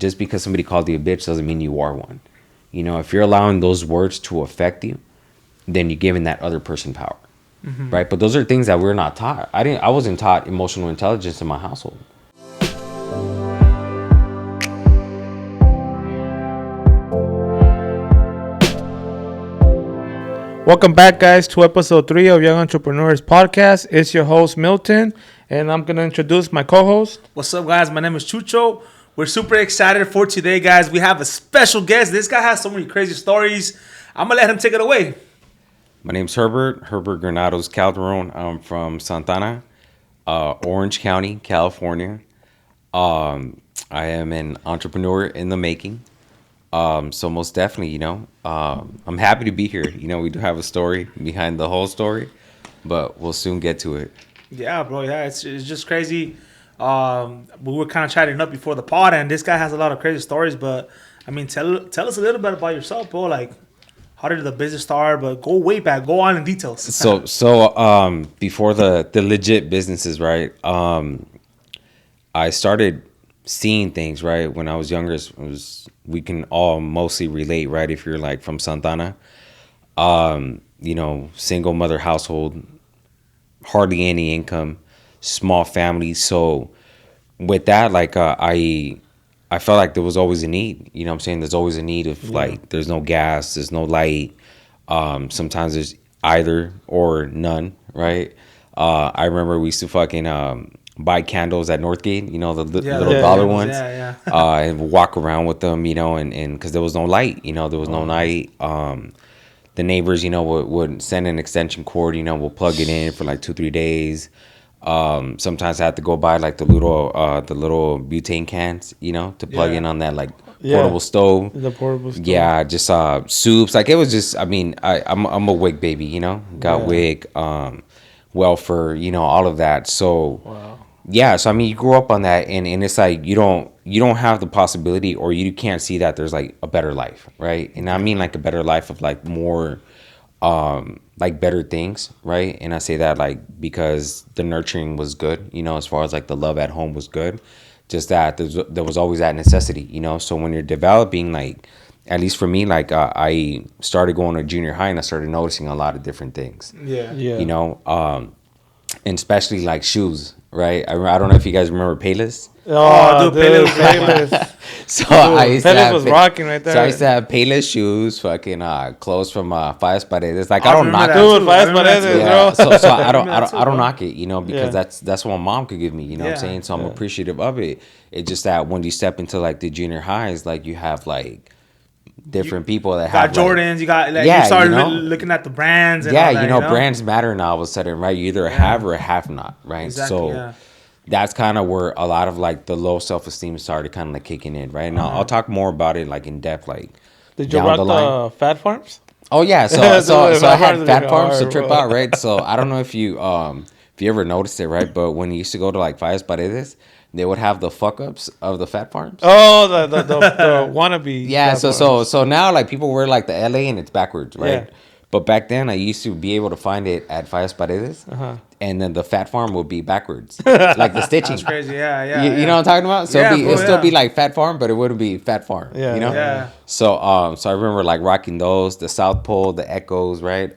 just because somebody called you a bitch doesn't mean you are one. You know, if you're allowing those words to affect you, then you're giving that other person power, right? But those are things that we're not taught. I wasn't taught emotional intelligence in my household. Welcome back, guys, to episode 3 of Young Entrepreneurs Podcast. It's your host, Milton, and I'm going to introduce my co-host. What's up, guys? My name is Chucho. We're super excited for today, guys. We have a special guest. This guy has so many crazy stories. I'm going to let him take it away. My name's Herbert Granados Calderon. I'm from Santana, Orange County, California. I am an entrepreneur in the making. So most definitely, I'm happy to be here. We do have a story behind the whole story, but we'll soon get to it. Yeah, bro. Yeah, it's just crazy. We were kind of chatting up before the pod, and this guy has a lot of crazy stories. But I mean, tell us a little bit about yourself, bro. Like, how did the business start? But go way back. Go on in details. So before the legit businesses, right? I started seeing things, right, when I was younger. We can all mostly relate, right? If you're like from Santana, single mother household, hardly any income, small family. So with that, like, I felt like there was always a need. You know what I'm saying? There's always a need of like, there's no gas, there's no light. Sometimes there's either or none, right? I remember we used to fucking buy candles at Northgate, the little dollar ones, and walk around with them, and because there was no light, there was no night. The neighbors, would send an extension cord, we'll plug it in for like 2-3 days. Sometimes I had to go buy like the little butane cans, to plug in on that like portable stove. The portable stove. Yeah, just soups. Like, it was just, I'm a WIC baby, got WIC, welfare, all of that. So Wow. Yeah, so you grew up on that, and it's like you don't have the possibility, or you can't see that there's like a better life, right? And I mean like a better life of like more like better things, right? And I say that like because the nurturing was good, as far as like the love at home was good. Just that there was always that necessity, So when you're developing, like, at least for me, like, I started going to junior high and I started noticing a lot of different things. Yeah. And especially like shoes, right? I don't know if you guys remember Payless. Dude, Payless. So I used to have was rocking right there. So I used to have Payless shoes, fucking clothes from Fallas Paredes. Like, I don't knock it. Dude, Fallas Paredes, bro. So I don't knock it, because that's what my mom could give me, you know what I'm saying? So I'm appreciative of it. It's just that when you step into like the junior highs, like, you have like different people that have Jordans, like, you got like, you started looking at the brands and all that, brands matter now all of a sudden, right? You either have or have not, right? Exactly, that's kind of where a lot of like the low self-esteem started kind of like kicking in, right? And I'll talk more about it like in depth, like did you rock the Fat Farms? Oh yeah, so I had Fat Farms to trip out, right? So I don't know if you ever noticed it, right? But when you used to go to like Fallas Paredes, they would have the fuck ups of the Fat Farms. Oh, the wannabe. Yeah, so now like people wear like the LA and it's backwards, right? Yeah. But back then I used to be able to find it at Fallas Paredes, and then the Fat Farm would be backwards, like the stitching. That's crazy, yeah. You know what I'm talking about? So it'd still be like Fat Farm, but it wouldn't be Fat Farm. Yeah, Yeah. So I remember like rocking those, the South Pole, the Echoes, right?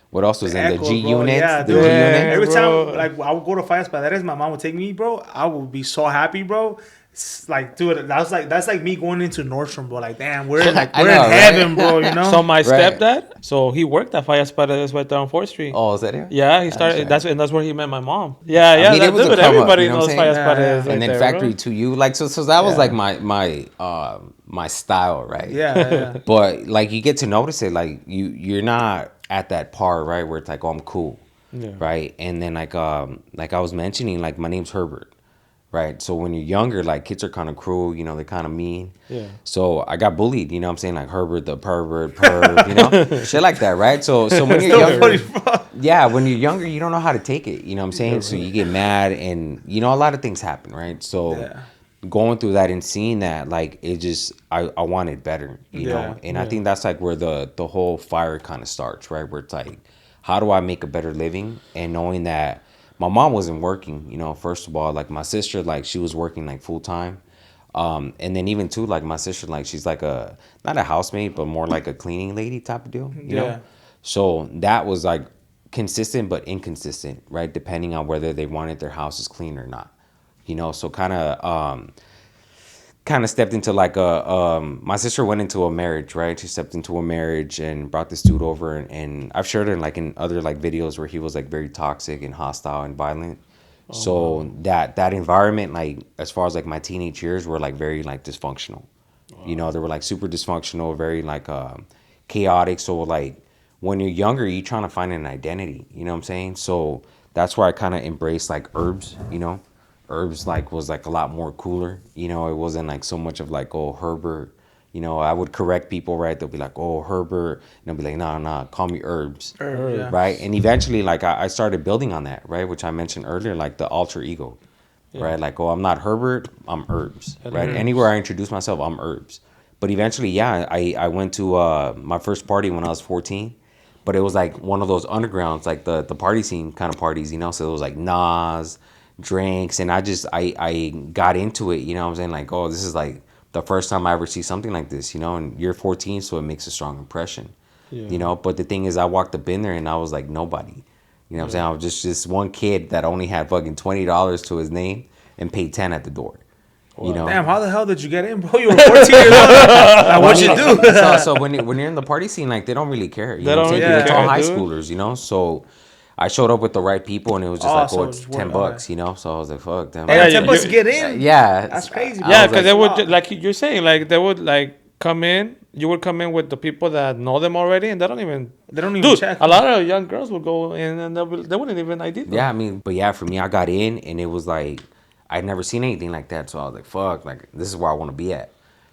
What else was in the G unit? Yeah, the dude. G unit. Every time, like, I would go to Fallas Paredes, my mom would take me, bro. I would be so happy, bro. It's like, dude, that's like me going into Nordstrom, bro. Like, damn, we're in heaven, right? bro. So my stepdad, so he worked at Fallas Paredes right there on 4th Street. Oh, is that it? Yeah, he started. That's where he met my mom. Yeah. It was everybody up, knows Fallas Paredes. Right and then there, Factory bro. to You, like, so that was like my style, right? Yeah. But like, you get to notice it, like you're not at that par, right, where it's like, oh, I'm cool, right? And then like I was mentioning, like, my name's Herbert. Right. So when you're younger, like, kids are kind of cruel, they're kind of mean. Yeah. So I got bullied, what I'm saying? Like, Herbert the pervert, shit like that, right? So when you're younger, when you're younger, you don't know how to take it, what I'm saying? So you get mad and, a lot of things happen, right? So going through that and seeing that, like, it just, I wanted better, know? And I think that's like where the whole fire kind of starts, right? Where it's like, how do I make a better living? And knowing that my mom wasn't working, first of all, like, my sister, like, she was working like full time. And then even too, like my sister, like she's like not a housemaid, but more like a cleaning lady type of deal, you know? So that was like consistent but inconsistent, right? Depending on whether they wanted their houses clean or not, you know? So kind of stepped into like my sister went into a marriage, right? She stepped into a marriage and brought this dude over, and I've shared it like in other like videos where he was like very toxic and hostile and violent. So wow. that environment, like as far as like my teenage years, were like very like dysfunctional. Wow. You know, they were like super dysfunctional, very like chaotic. So like when you're younger, you're trying to find an identity. You know what I'm saying? So that's where I kind of embraced like Herbz. You know, Herbz like was like a lot more cooler. You know, it wasn't like so much of like, oh, Herbert. You know, I would correct people, right? They'll be like, oh, Herbert. And they'll be like, nah, call me Herbz. Yeah. Right? And eventually, like, I started building on that, right? Which I mentioned earlier, like the alter ego, right? Like, oh, I'm not Herbert, I'm Herbz, right? Anywhere I introduce myself, I'm Herbz. But eventually, yeah, I went to my first party when I was 14. But it was like one of those undergrounds, like the party scene kind of parties, you know? So it was like Nas, drinks. And I got into it, you know what I'm saying? Like, oh, this is like the first time I ever see something like this, you know, and you're 14, so it makes a strong impression, you know. But the thing is, I walked up in there and I was like nobody, you know what I'm saying? I was just this one kid that only had fucking $20 to his name and paid 10 at the door, you know. Damn, how the hell did you get in, bro? You were 14 years old. Like, what you do? So when you're in the party scene, like they don't really care, you know what I'm saying? It's all high schoolers, you know. So I showed up with the right people, and it was just like, oh, it's $10, you know. So I was like, fuck, damn. Hey, $10 to get in. Yeah, that's crazy. Yeah, because they would, like you're saying, like they would like come in. You would come in with the people that know them already, and they don't even check. A lot of young girls would go in, and they wouldn't even ID them. Yeah, I mean, but yeah, for me, I got in, and it was like I'd never seen anything like that. So I was like, fuck, like this is where I want to be at,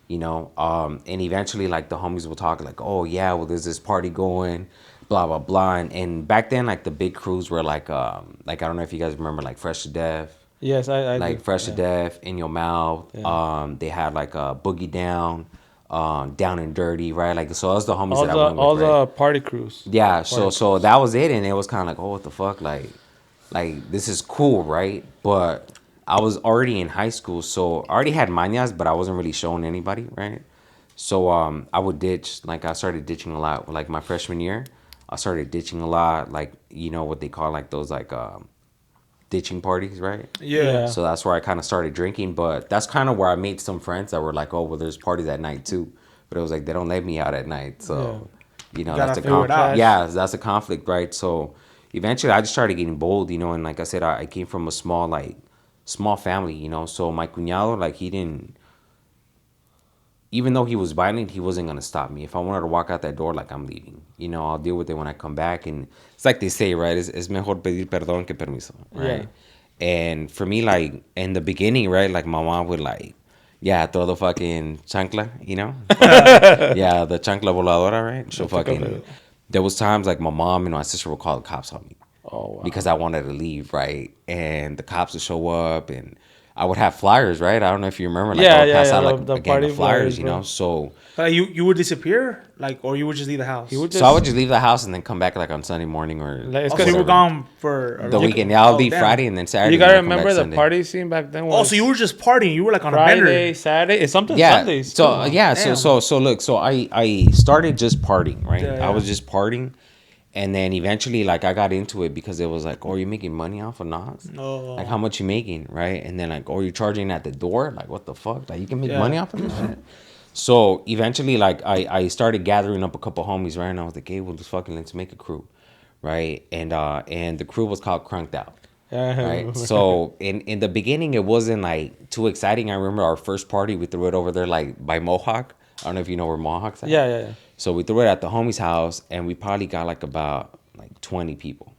you know. And eventually, like the homies will talk, like, oh yeah, well, there's this party going. Blah blah blah, and back then like the big crews were like I don't know if you guys remember like Fresh to Death. Yes, I like do. Fresh to Death, In Your Mouth. Yeah. They had like a Boogie Down, Down and Dirty, right? Like so, those the homies that I went with. All the party crews. Yeah, so that was it, and it was kind of like, oh, what the fuck, like this is cool, right? But I was already in high school, so I already had mañas, but I wasn't really showing anybody, right? So I would ditch, like I started ditching a lot, like my freshman year. I started ditching a lot, like, you know, what they call like those like ditching parties, right? Yeah. So that's where I kind of started drinking, but that's kind of where I made some friends that were like, oh, well, there's parties at night too. But it was like, they don't let me out at night. So, you know, that's a conflict. Yeah, that's a conflict, right? So eventually I just started getting bold, you know, and like I said, I came from a small family, you know. So my cuñado, like he didn't, even though he was violent, he wasn't going to stop me. If I wanted to walk out that door, like, I'm leaving. You know, I'll deal with it when I come back. And it's like they say, right? Es mejor pedir perdón que permiso, right? Yeah. And for me, like, in the beginning, right? Like, my mom would, like, yeah, throw the fucking chancla, you know? Yeah, the chancla voladora, right? So fucking, there was times, like, my mom and my sister would call the cops on me. Oh, wow. Because I wanted to leave, right? And the cops would show up, and I would have flyers, right? I don't know if you remember. Like, I would pass out like the gang of flyers, you know? So you would disappear, like, or you would just leave the house. So I would just leave the house and then come back like on Sunday morning or. Like, it's because you were gone for the weekend. Yeah, I'll leave Friday and then Saturday. You gotta remember the party scene back then. Was so you were just partying. You were like on Friday, a bender. Saturday. It's something Sundays. So yeah, so look, so I started just partying, right? I was just partying. And then eventually, like, I got into it because it was like, oh, you're making money off of Nas? Oh. Like, how much you making, right? And then, like, oh, you're charging at the door? Like, what the fuck? Like, you can make money off of this shit? So, eventually, like, I started gathering up a couple homies, right? And I was like, hey, well, let's make a crew, right? And the crew was called Crunked Out, right? So, in the beginning, it wasn't, like, too exciting. I remember our first party, we threw it over there, like, by Mohawk. I don't know if you know where Mohawk's at. Yeah. So we threw it at the homie's house, and we probably got like about 20 people,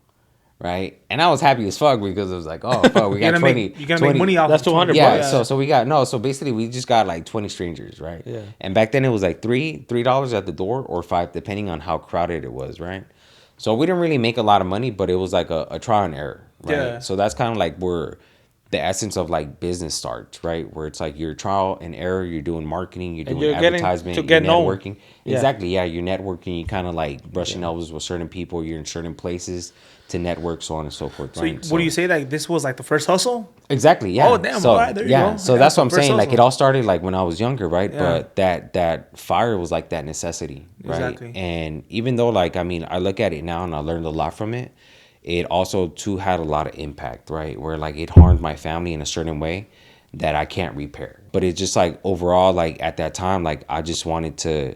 right? And I was happy as fuck because it was like, oh fuck, we got 20. You're gonna make money off. That's $200. Yeah. So we got so basically we just got like 20 strangers, right? Yeah. And back then it was like $3 at the door or $5 depending on how crowded it was, right? So we didn't really make a lot of money, but it was like a trial and error, right? Yeah. So that's kind of like where the essence of like business starts, right? Where it's like your trial and error, you're doing marketing, you're And doing you're getting advertisement, to you're get known. networking. Yeah. Exactly, yeah, you're networking, you kind of like brushing elbows with certain people, you're in certain places to network, so on and so forth. So, Right? what do you say? Like this was like the first hustle? Exactly, yeah. Oh, damn, So all right, there you yeah, go. so Yeah, that's what so I'm first saying. Like it hustle. all started like when I was younger, right? Yeah. But that fire was like that necessity, right? Exactly. And even though like I mean, I look at it now and I learned a lot from it. It also too had a lot of impact, right? Where like it harmed my family in a certain way that I can't repair. But it's just like overall, like at that time, like I just wanted to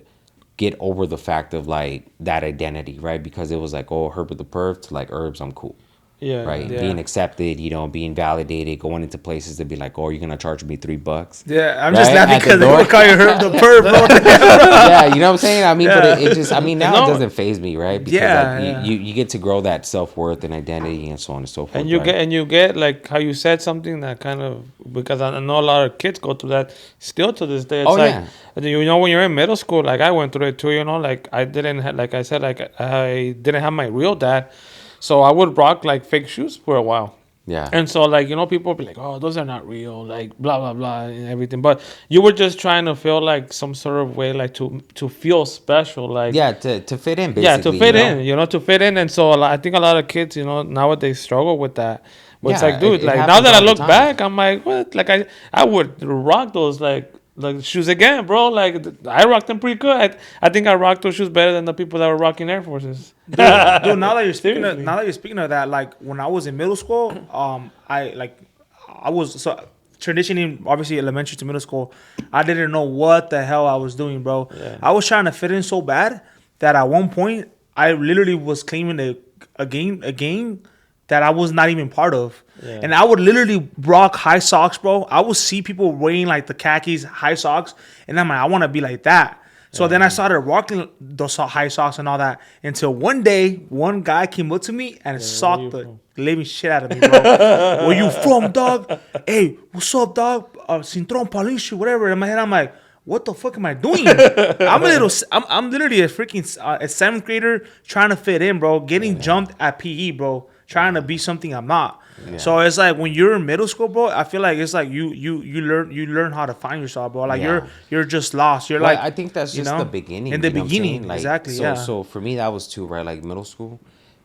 get over the fact of like that identity, right? Because it was like, oh, Herbert the Perv to like Herbz, I'm cool. Yeah. Right, Yeah. being accepted, you know, being validated, going into places to be like, oh, you're gonna charge me $3. Yeah, I'm Right? just laughing At the because they door. would call you Herb the Perv, bro. Yeah, you know what I'm saying? I mean, but Yeah. it just, I mean, now No. it doesn't phase me, right? Because Yeah, like yeah. you get to grow that self-worth and identity and so on and so forth. And you right? get like how you said something that kind of, because I know a lot of kids go through that still to this day. It's Oh, like, yeah. you know, when you're in middle school, like I went through it too, you know, like I didn't have, like I said, like I didn't have my real dad. So I would rock like fake shoes for a while. Yeah. And so, like, you know, people be like, oh, those are not real, like, blah, blah, blah, and everything. But you were just trying to feel like some sort of way, like, to feel special. Like, Yeah, to fit in, basically. yeah, to fit you know? in, you know, to fit in. And so I think a lot of kids, you know, nowadays struggle with that. But it's Yeah, like, dude, it like, now happens that I all the look time. back, I'm like, what? Like, I would rock those, like shoes again, bro. Like, I rocked them pretty good. I think I rocked those shoes better than the people that were rocking Air Forces. Dude, now that Seriously. you're speaking of that, like when I was in middle school, I was so transitioning obviously elementary to middle school. I didn't know what the hell I was doing, bro. Yeah. I was trying to fit in so bad that at one point I literally was claiming a game that I was not even part of. Yeah. And I would literally rock high socks, bro. I would see people wearing like the khakis, high socks, and I'm like, I want to be like that. So then I started rocking those high socks and all that until one day, one guy came up to me and socked the living shit out of me, bro. Where you from, dog? Hey, what's up, dog? Cinturón Palicio, whatever. In my head, I'm like, what the fuck am I doing? I'm literally a freaking a seventh grader trying to fit in, bro. Getting jumped at PE, bro. Trying to be something I'm not. Yeah. So it's like when you're in middle school, bro. I feel like it's like you learn how to find yourself, bro. Like Yeah. you're just lost. You're Well, like I think that's you just know, the beginning. In the you know what I'm beginning, saying? Like, exactly. So, yeah. so for me, that was too, right? Like middle school,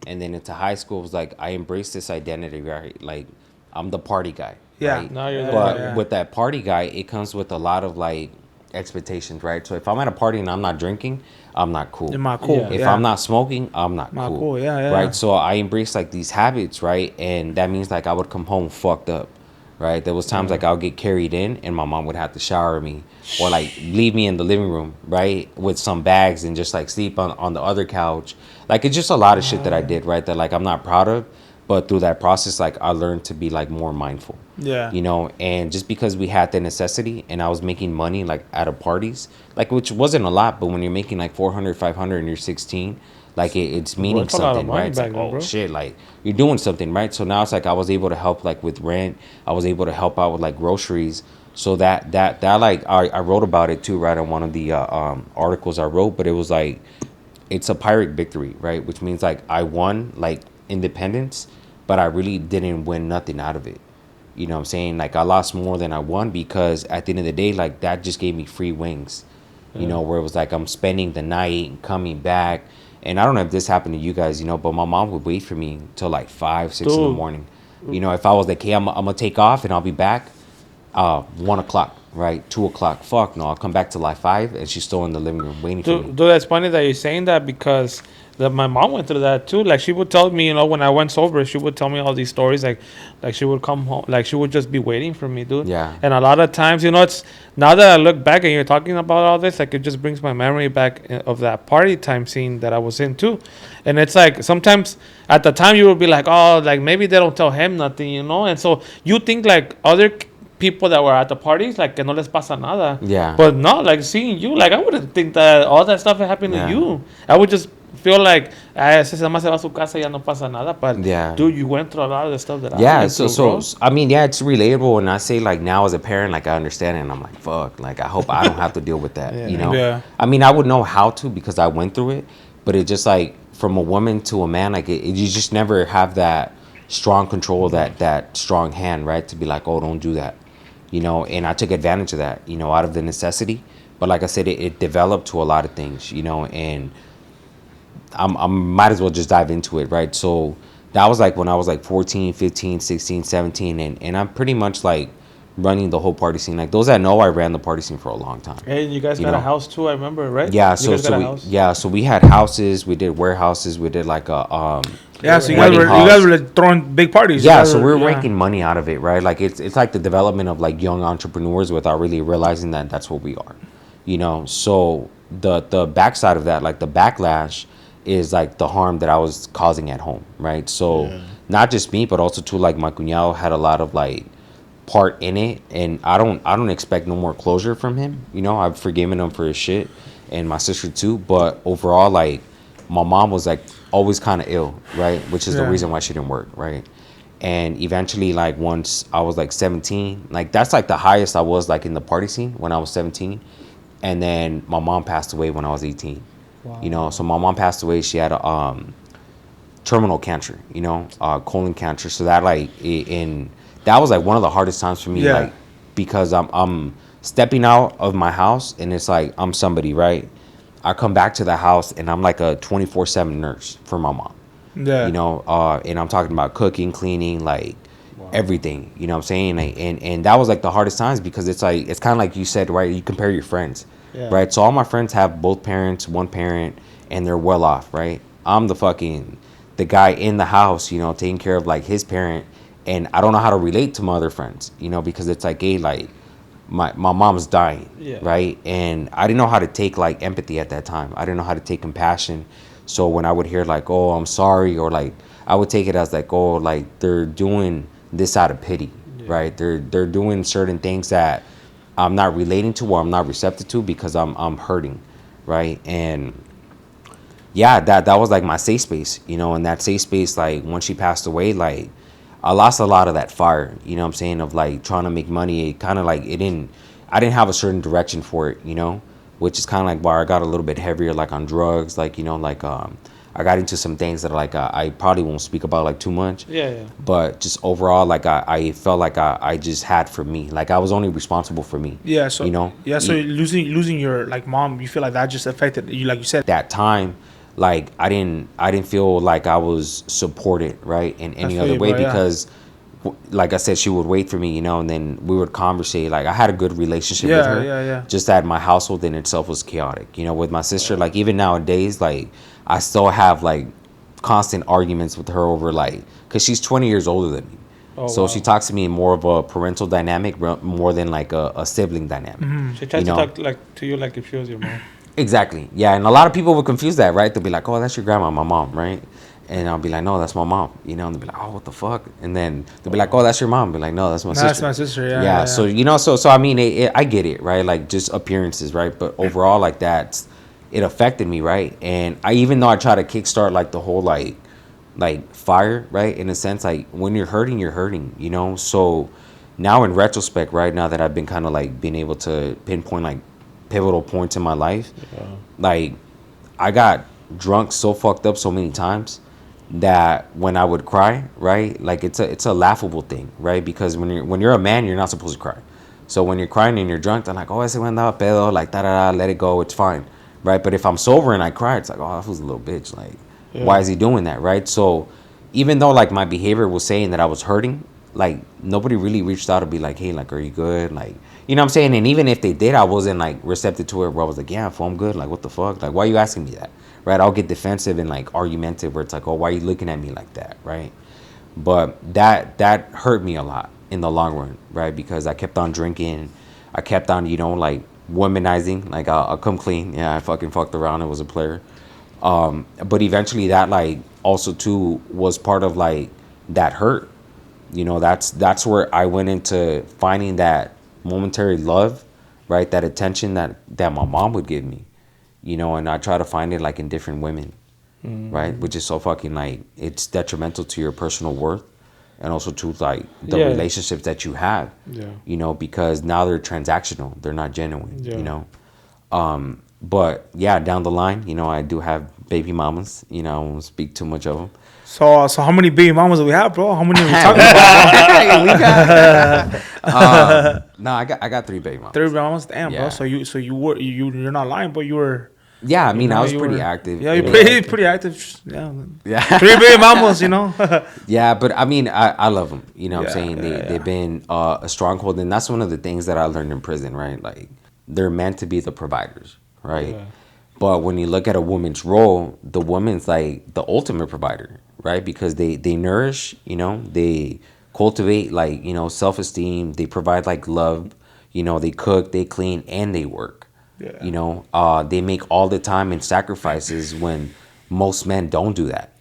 and then into high school, it was like I embraced this identity, right? Like I'm the party guy. Yeah. Right? Now you're the But yeah. with that party guy, it comes with a lot of like expectations, right? So if I'm at a party and I'm not drinking, I'm not cool. You're not cool. Yeah. If yeah. I'm not smoking, I'm not Not cool. cool, yeah. Right. So I embraced like these habits, right? And that means like I would come home fucked up. Right. There was times like I'll get carried in and my mom would have to shower me or like leave me in the living room, right? With some bags and just like sleep on the other couch. Like it's just a lot of shit that I did, right? That like I'm not proud of. But through that process, like I learned to be like more mindful. Yeah. You know, and just because we had the necessity and I was making money like at a parties, like which wasn't a lot, but when you're making like 400, 500 and you're 16, like it's meaning Worth a lot of something, money right? It's back like, then, oh bro. shit, like you're doing something, right? So now it's like I was able to help like with rent. I was able to help out with like groceries. So that like I wrote about it too, right? On one of the articles I wrote, but it was like, it's a Pyrrhic victory, right? Which means like I won like independence, but I really didn't win nothing out of it. You know what I'm saying? Like I lost more than I won because at the end of the day, like that just gave me free wings. You know, where it was like I'm spending the night and coming back. And I don't know if this happened to you guys, you know, but my mom would wait for me till like 5, 6 in the Dude. morning. You know, if I was like, hey, I'm gonna take off and I'll be back 1 o'clock, right? 2 o'clock. Fuck no, I'll come back till like 5 and she's still in the living room waiting for me. Dude, that's funny that you're saying that because my mom went through that too. Like she would tell me, you know, when I went sober, she would tell me all these stories. Like she would come home, like she would just be waiting for me, dude. Yeah. And a lot of times, you know, it's now that I look back and you're talking about all this, like it just brings my memory back of that party time scene that I was in too. And it's like sometimes at the time you would be like, oh, like maybe they don't tell him nothing, you know. And so you think like other people that were at the parties, like que no les pasa nada. Yeah. But no, like seeing you, like I wouldn't think that all that stuff happened Yeah. to you. I would just feel like ese se va a su casa ya no pasa nada. But Yeah. dude, you went through a lot of the stuff that I Yeah, went so through, bro. I mean, yeah, it's relatable, and I say like now as a parent, like I understand it, and I'm like, fuck, like I hope I don't have to deal with that, Yeah. you know? Yeah. I mean, I would know how to because I went through it, but it just like from a woman to a man, like you just never have that strong control, that strong hand, right, to be like, oh, don't do that, and I took advantage of that, out of the necessity. But like I said, it developed to a lot of things, and I might as well just dive into it, right? So that was like when I was like 14, 15, 16, 17, and I'm pretty much like running the whole party scene. Like those that know, I ran the party scene for a long time. Hey, you guys You got a know? house too, I remember, right? Yeah, You guys got a we house? so we had houses, we did warehouses, we did like a Yeah, so wedding you halls. guys were like throwing big parties. You Yeah, guys so we're yeah. making money out of it, right? Like it's like the development of like young entrepreneurs without really realizing that that's what we are, So the backside of that, like the backlash, is like the harm that I was causing at home, right? So not just me, but also too, like my cuñado had a lot of like part in it, and I don't expect no more closure from him. I've forgiven him for his shit, and my sister too. But overall, like my mom was like always kind of ill, right? Which is the Yeah. reason why she didn't work, right? And eventually, like once I was like 17, like that's like the highest I was like in the party scene when I was 17, and then my mom passed away when I was 18. So my mom passed away. She had a terminal cancer, colon cancer. So that like in that was like one of the hardest times for me, Yeah. like because I'm stepping out of my house and it's like I'm somebody, right? I come back to the house and I'm like a 24/7 nurse for my mom, Yeah. and I'm talking about cooking, cleaning, like everything, what I'm saying? And that was like the hardest times because it's like it's kind of like you said, right? You compare your friends, Yeah. right? So all my friends have both parents, one parent, and they're well off, right? I'm the guy in the house, taking care of like his parent, and I don't know how to relate to my other friends, because it's like, hey, like my mom's dying, Yeah. right? And I didn't know how to take like empathy at that time. I didn't know how to take compassion. So when I would hear like, oh, I'm sorry, or like I would take it as like, oh, like they're doing this out of pity, right? They're doing certain things that I'm not relating to or I'm not receptive to because I'm hurting, right? And yeah, that was like my safe space, and that safe space, like once she passed away, like I lost a lot of that fire, what I'm saying, of like trying to make money. It kind of like I didn't have a certain direction for it, which is kind of like why I got a little bit heavier, like on drugs, like like I got into some things that like I probably won't speak about like too much. Yeah. But just overall, like I felt like I just had for me, like I was only responsible for me. Yeah. So yeah. So E- losing your like mom, you feel like that just affected you, like you said. that time, like I didn't feel like I was supported, right, in any feel other you, way, bro, yeah. because like I said, she would wait for me, and then we would conversate. Like I had a good relationship with Yeah, her, yeah. just that my household in itself was chaotic, with my sister. Like even nowadays, like I still have like constant arguments with her over like, because she's 20 years older than me. Oh, So wow. she talks to me in more of a parental dynamic more than like a sibling dynamic. She tried you to know? talk like to you like if she was your mom. Exactly. Yeah, and a lot of people would confuse that, right? They'll be like, "Oh, that's your grandma, my mom," right? And I'll be like, "No, that's my mom," and they'll be like, "Oh, what the fuck?" And then they'll be like, "Oh, that's your mom." I'll be like, "No, that's my No, sister." that's my sister. Yeah. Yeah. So so I mean, I get it, right? Like just appearances, right? But overall, like it affected me, right? And even though I try to kickstart like the whole like fire, right? In a sense, like when you're hurting, you're hurting, So now in retrospect, right now that I've been kind of like being able to pinpoint like pivotal points in my life, like I got drunk so fucked up so many times that when I would cry, right, like it's a laughable thing, right? Because when you're a man, you're not supposed to cry. So when you're crying and you're drunk, I'm like, oh, ese güey andaba pedo, like da da da, let it go, it's fine, right? But if I'm sober and I cry, it's like, oh, that was a little bitch, like why is he doing that, right? So even though like my behavior was saying that I was hurting, like nobody really reached out to be like, hey, like, are you good, like, what I'm saying? And even if they did, I wasn't like receptive to it, where I was like, yeah, fool, I'm good, like what the fuck, like why are you asking me that, right? I'll get defensive and like argumentative, where it's like, oh, why are you looking at me like that, right? But that hurt me a lot in the long run, right? Because I kept on drinking, I kept on, like womanizing, like I'll come clean, yeah, I fucking fucked around, I was a player. But eventually that like also too was part of like that hurt. That's where I went into finding that momentary love, right? That attention that my mom would give me, and I try to find it like in different women, right? Which is so fucking like it's detrimental to your personal worth, and also to like the Yeah. relationships that you have, Yeah. because now they're transactional, they're not genuine, Yeah. But yeah, down the line, I do have baby mamas. I won't speak too much of them, So how many baby mamas do we have, bro? How many are we talking about? We got, no, I got 3 baby moms. 3 baby mamas, damn, bro. Yeah. So you're not lying, but you were. Yeah, I mean, You know, I was you pretty were- active. Yeah, you're pretty active. Yeah. Yeah. 3 baby mamas, you know. Yeah, but I mean, I love them. You know what I'm Yeah, saying? yeah. They've been a stronghold. And that's one of the things that I learned in prison, right? Like, they're meant to be the providers, right? Yeah. But when you look at a woman's role, the woman's like the ultimate provider, right? Because they nourish, you know, they cultivate like, you know, self-esteem. They provide like love, you know, they cook, they clean, and they work. Yeah. You know, they make all the time and sacrifices when most men don't do that.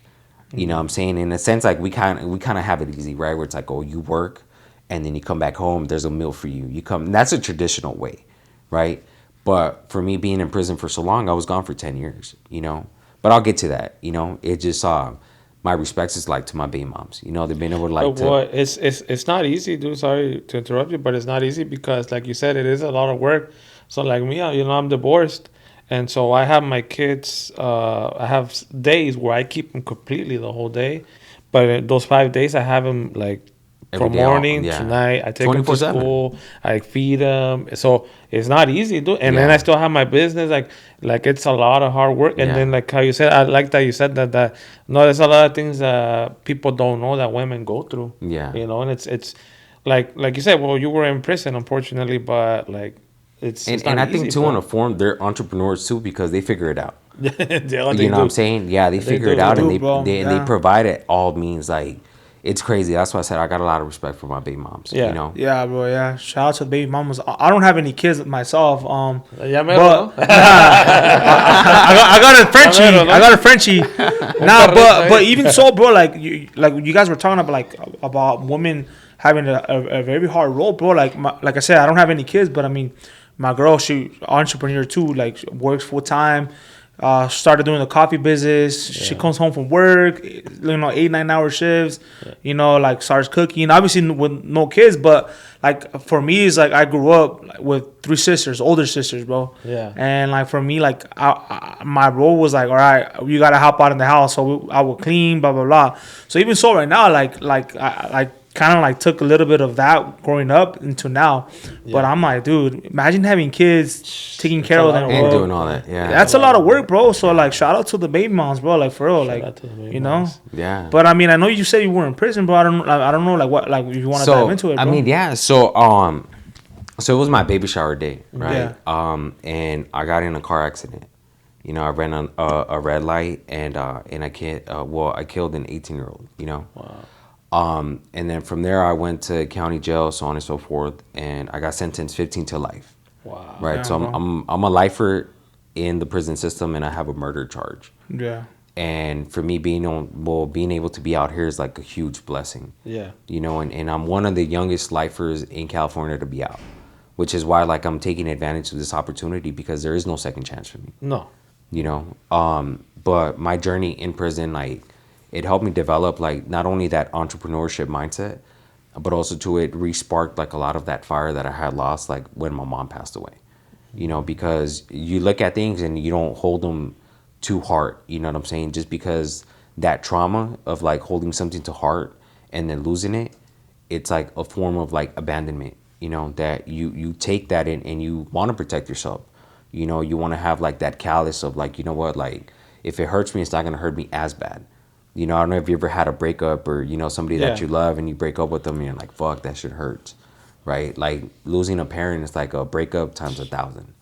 You know what I'm saying? In a sense, like we kind of have it easy, right? Where it's like, oh, you work and then you come back home, there's a meal for you. You come, that's a traditional way, right? But for me being in prison for so long, I was gone for 10 years, you know? But I'll get to that, you know? It just, my respects is like to my baby moms. You know, they've been able to like, But what it's not easy, dude. Sorry to interrupt you, but it's not easy because, like you said, it is a lot of work. So, like me, you know, I'm divorced, and so I have my kids. I have days where I keep them completely the whole day, but in those 5 days I have them like Every from day, morning yeah. to night. I take them to 24/7. school. I feed them. So it's not easy, dude. And then Yeah. I still have my business. Like it's a lot of hard work. And Yeah. then like how you said, I like that you said that no, there's a lot of things that people don't know that women go through. Yeah. You know, and it's like you said. Well, you were in prison, unfortunately, but like it's and not I think easy, too, bro. on a form, they're entrepreneurs too because they figure it out. They all You know what I'm do. saying? Yeah, they figure do, it out they and do, bro. they Yeah. provide it all means like it's crazy. That's why I said I got a lot of respect for my baby moms. Yeah. You know? Yeah, bro. Yeah. Shout out to the baby mamas. I don't have any kids myself. Yeah, man. But I got a Frenchie. I got a Frenchie. Nah, but even so, bro, like you guys were talking about about women having a very hard role, bro. Like I said, I don't have any kids, but I mean, my girl, she entrepreneur too. Like works full time. Started doing the coffee business. She comes home from work, you know, 8-9 hour shifts. You know, like starts cooking. Obviously with no kids, but like for me, it's like I grew up like, with 3 sisters, older sisters, bro. Yeah. And like for me, like my role was like, all right, you gotta help out in the house, so I will clean, blah blah blah. So even so, right now, I kind of like took a little bit of that growing up into now, but I'm like, dude, imagine having kids, taking care of them, And bro. doing all that. Yeah. That's a lot of work, bro. So like, shout out to the baby moms, bro. Like for real, Shout like out to the baby you know. moms. Yeah. But I mean, I know you said you were in prison, bro. I don't know, like what, like if you want to dive into it, bro. I mean, yeah. So so it was my baby shower day, right? Yeah. And I got in a car accident. You know, I ran on a red light and I killed an 18-year-old. You know. Wow. And then from there, I went to county jail, so on and so forth, and I got sentenced 15 to life. Wow. Right. Damn, So bro. I'm a lifer in the prison system, and I have a murder charge. Yeah. And for me, being able to be out here is like a huge blessing. Yeah. You know, and I'm one of the youngest lifers in California to be out, which is why like I'm taking advantage of this opportunity because there is no second chance for me. No. You know, but my journey in prison, like, it helped me develop like not only that entrepreneurship mindset, but also to it re-sparked like a lot of that fire that I had lost like when my mom passed away. You know, because you look at things and you don't hold them to heart. You know what I'm saying? Just because that trauma of like holding something to heart and then losing it, it's like a form of like abandonment. You know, that you take that in and you want to protect yourself. You know, you want to have like that callous of like, you know what, like if it hurts me, it's not gonna hurt me as bad. You know, I don't know if you ever had a breakup or, you know, somebody that Yeah. you love and you break up with them and you're like, fuck, that shit hurts, right? Like losing a parent is like a breakup times 1,000.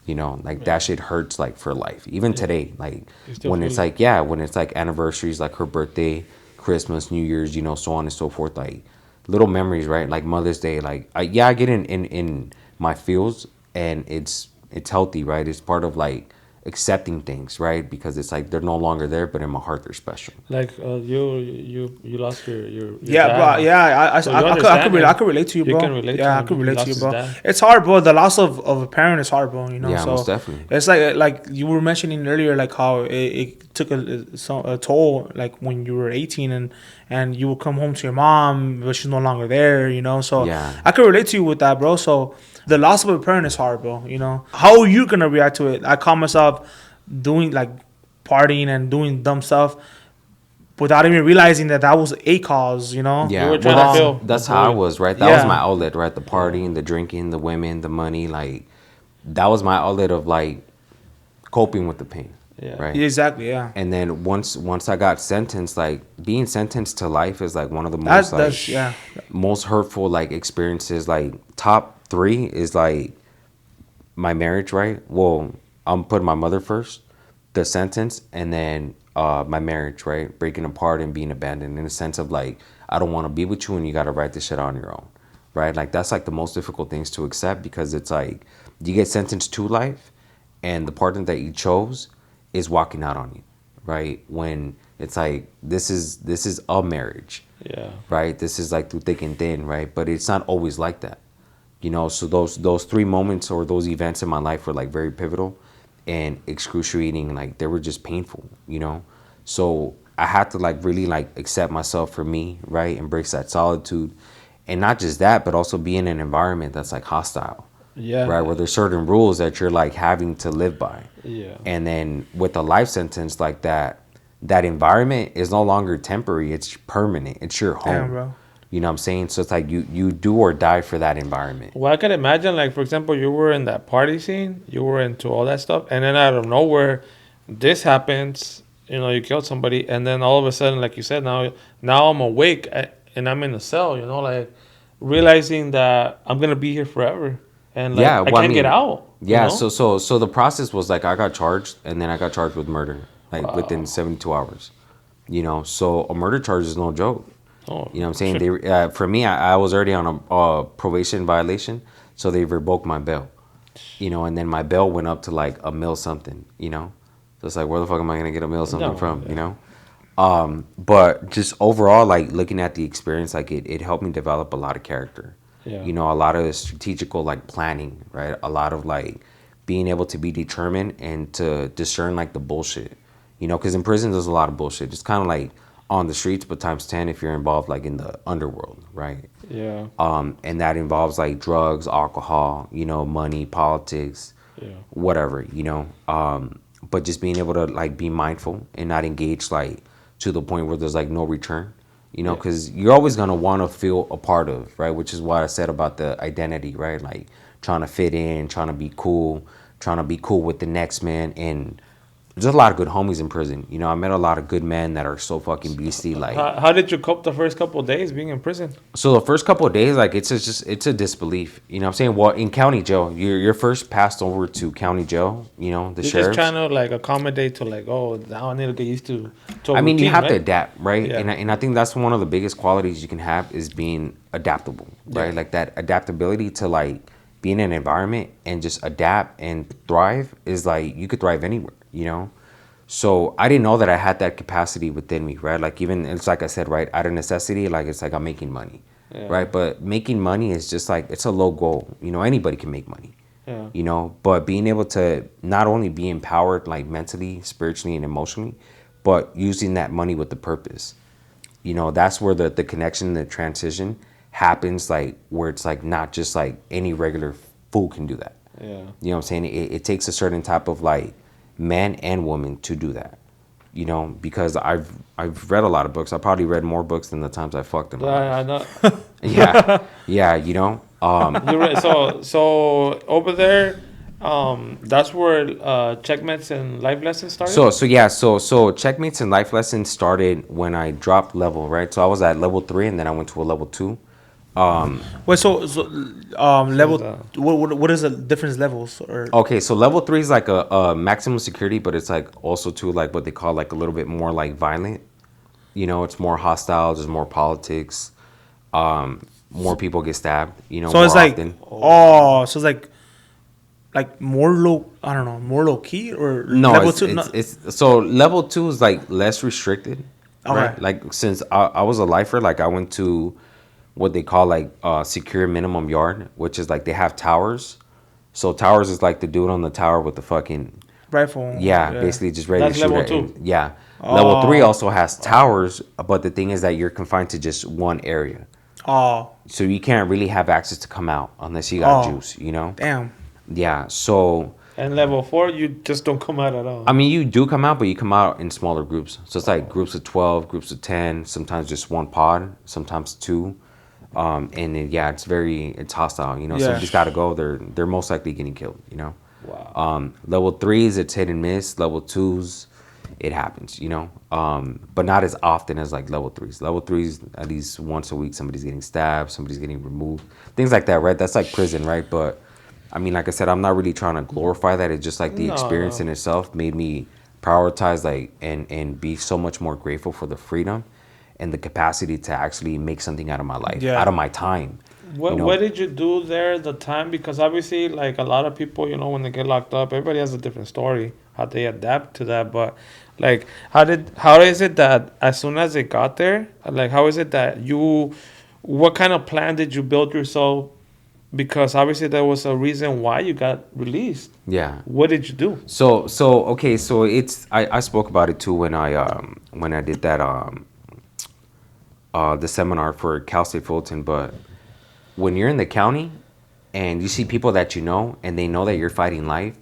You know, like that shit hurts like for life. Even today, like You still when feel it's it. like, yeah, when it's like anniversaries, like her birthday, Christmas, New Year's, you know, so on and so forth, like little memories, right? Like Mother's Day, like I get in my feels and it's healthy, right? It's part of like accepting things, right? Because it's like they're no longer there, but in my heart they're special. Like you lost your Yeah, dad. bro. Yeah, I So you could understand him. relate to you, You bro. can relate to yeah, I him. could He relate to lost you, his bro. dad. It's hard, bro. The loss of a parent is hard, bro. You know, Yeah, so most definitely. it's like you were mentioning earlier, like how it took a toll, like when you were 18 and you would come home to your mom, but she's no longer there. You know, so Yeah. I could relate to you with that, bro. So the loss of a parent is hard, bro. You know, how are you gonna react to it? I call myself doing like partying and doing dumb stuff. without even realizing that that was a cause, you know. Yeah, were well, trying to that's feel that's how I void. was, right? That was Yeah. my outlet, right? The partying, the drinking, the women, the money, like that was my outlet of like coping with the pain, Yeah. right? Exactly. Yeah. And then once I got sentenced, like being sentenced to life is like one of the most like That's yeah. most hurtful like experiences. Like top three is like my marriage, right? Well, I'm putting my mother first, the sentence, and then my marriage, right? Breaking apart and being abandoned in the sense of like, I don't want to be with you and you got to write this shit on your own, right? Like, that's like the most difficult things to accept because it's like you get sentenced to life and the partner that you chose is walking out on you, right? When it's like, this is a marriage, Yeah. right? This is like through thick and thin, right? But it's not always like that, you know. So those three moments or those events in my life were like very pivotal and excruciating. Like they were just painful, you know. So I had to like really like accept myself for me, right? Embrace that solitude, and not just that, but also be in an environment that's like hostile, Yeah. right? Where there's certain rules that you're like having to live by. Yeah. And then with a life sentence like that, that environment is no longer temporary, it's permanent. It's your home. Damn, bro. You know what I'm saying? So it's like you do or die for that environment. Well, I could imagine, like, for example, you were in that party scene, you were into all that stuff, and then out of nowhere, this happens. You know, you killed somebody, and then all of a sudden, like you said, now I'm awake and I'm in a cell. You know, like realizing that I'm gonna be here forever, and like Yeah, I well, I can't get mean, out. Yeah, You know? so the process was like I got charged and then I got charged with murder like within 72 hours. You know, so a murder charge is no joke. Oh, You know what I'm saying? shit. They for me, I was already on a probation violation, so they revoked my bail. You know, and then my bail went up to like a mil something. You know, so it's like where the fuck am I gonna get a mil something No, from? yeah. You know, but just overall, like looking at the experience, like it helped me develop a lot of character. Yeah. You know, a lot of strategical like planning, right? A lot of like being able to be determined and to discern like the bullshit. You know, because in prison there's a lot of bullshit. It's kind of like on the streets, but times 10 if you're involved like in the underworld, right? Yeah. And that involves like drugs, alcohol, you know, money, politics, Yeah. whatever, you know. But just being able to like be mindful and not engage like to the point where there's like no return, you know, Yeah. because you're always gonna want to feel a part of, right? Which is what I said about the identity, right? Like trying to fit in, trying to be cool, trying to be cool with the next man, and there's a lot of good homies in prison. You know, I met a lot of good men that are so fucking beastly. Like, How did you cope the first couple of days being in prison? so the first couple of days, like it's a disbelief. You know what I'm saying? Well, in county jail, you're first passed over to county jail, you know, the You're sheriffs. just trying to like accommodate to like, oh, now I need to get used to. I mean, you routine, have to right? adapt, right? Yeah. And I think that's one of the biggest qualities you can have is being adaptable, right? Yeah. Like that adaptability to like be in an environment and just adapt and thrive is like you could thrive anywhere, you know? So I didn't know that I had that capacity within me, right? Like even it's like I said, right? Out of necessity, like it's like I'm making money, Yeah. right? But making money is just like it's a low goal. You know, anybody can make money, Yeah. you know. But being able to not only be empowered like mentally, spiritually, and emotionally, but using that money with the purpose. You know, that's where the connection, the transition happens. Like where it's like not just like any regular fool can do that. Yeah. You know what I'm saying? It takes a certain type of like man and woman to do that. You know, because I've read a lot of books. I probably read more books than the times I fucked in my life. I know. Yeah, you know. So over there, that's where checkmates and life lessons started. So checkmates and life lessons started when I dropped level, right? So I was at level 3 and then I went to a level 2. Wait, level. that? What is the different levels? Or Okay, so level 3 is like a maximum security, but it's like also to like what they call like a little bit more like violent. You know, it's more hostile. There's more politics. More people get stabbed. You know, so more it's like often. so it's like more low. I don't know, more low key or No, level it's, two. it's, No, it's so level 2 is like less restricted, right? Okay. Like since I was a lifer, like I went to what they call like secure minimum yard, which is like they have towers. So towers is like the dude on the tower with the fucking rifle. yeah, basically just ready That's to shoot level at 2. any- Yeah, level 3 Oh. also has towers, but the thing is that you're confined to just one area, Oh, so you can't really have access to come out unless you got Oh. juice. You know? damn. Yeah. So And level 4, you just don't come out at all. I mean, you do come out, but you come out in smaller groups. So it's like groups of 12, groups of 10, sometimes just one pod, sometimes two. And then, yeah, it's hostile. You know, Yeah. somebody's got to go. They're most likely getting killed. You know. Wow. Level threes, it's hit and miss. Level twos, it happens. You know. But not as often as like level threes. Level threes, at least once a week, somebody's getting stabbed, somebody's getting removed, things like that. Right? That's like prison, right? But I mean, like I said, I'm not really trying to glorify that. It's just like the No, experience no. in itself made me prioritize like and be so much more grateful for the freedom and the capacity to actually make something out of my life, Yeah. out of my time. What You know, what did you do there at the time? Because obviously, like a lot of people, when they get locked up, everybody has a different story how they adapt to that. But like, how is it that as soon as they got there, like, how is it that what kind of plan did you build yourself? Because obviously there was a reason why you got released. yeah. What did you do? So okay, so it's I spoke about it too when I did that the seminar for Cal State Fulton. But when you're in the county and you see people that you know and they know that you're fighting life,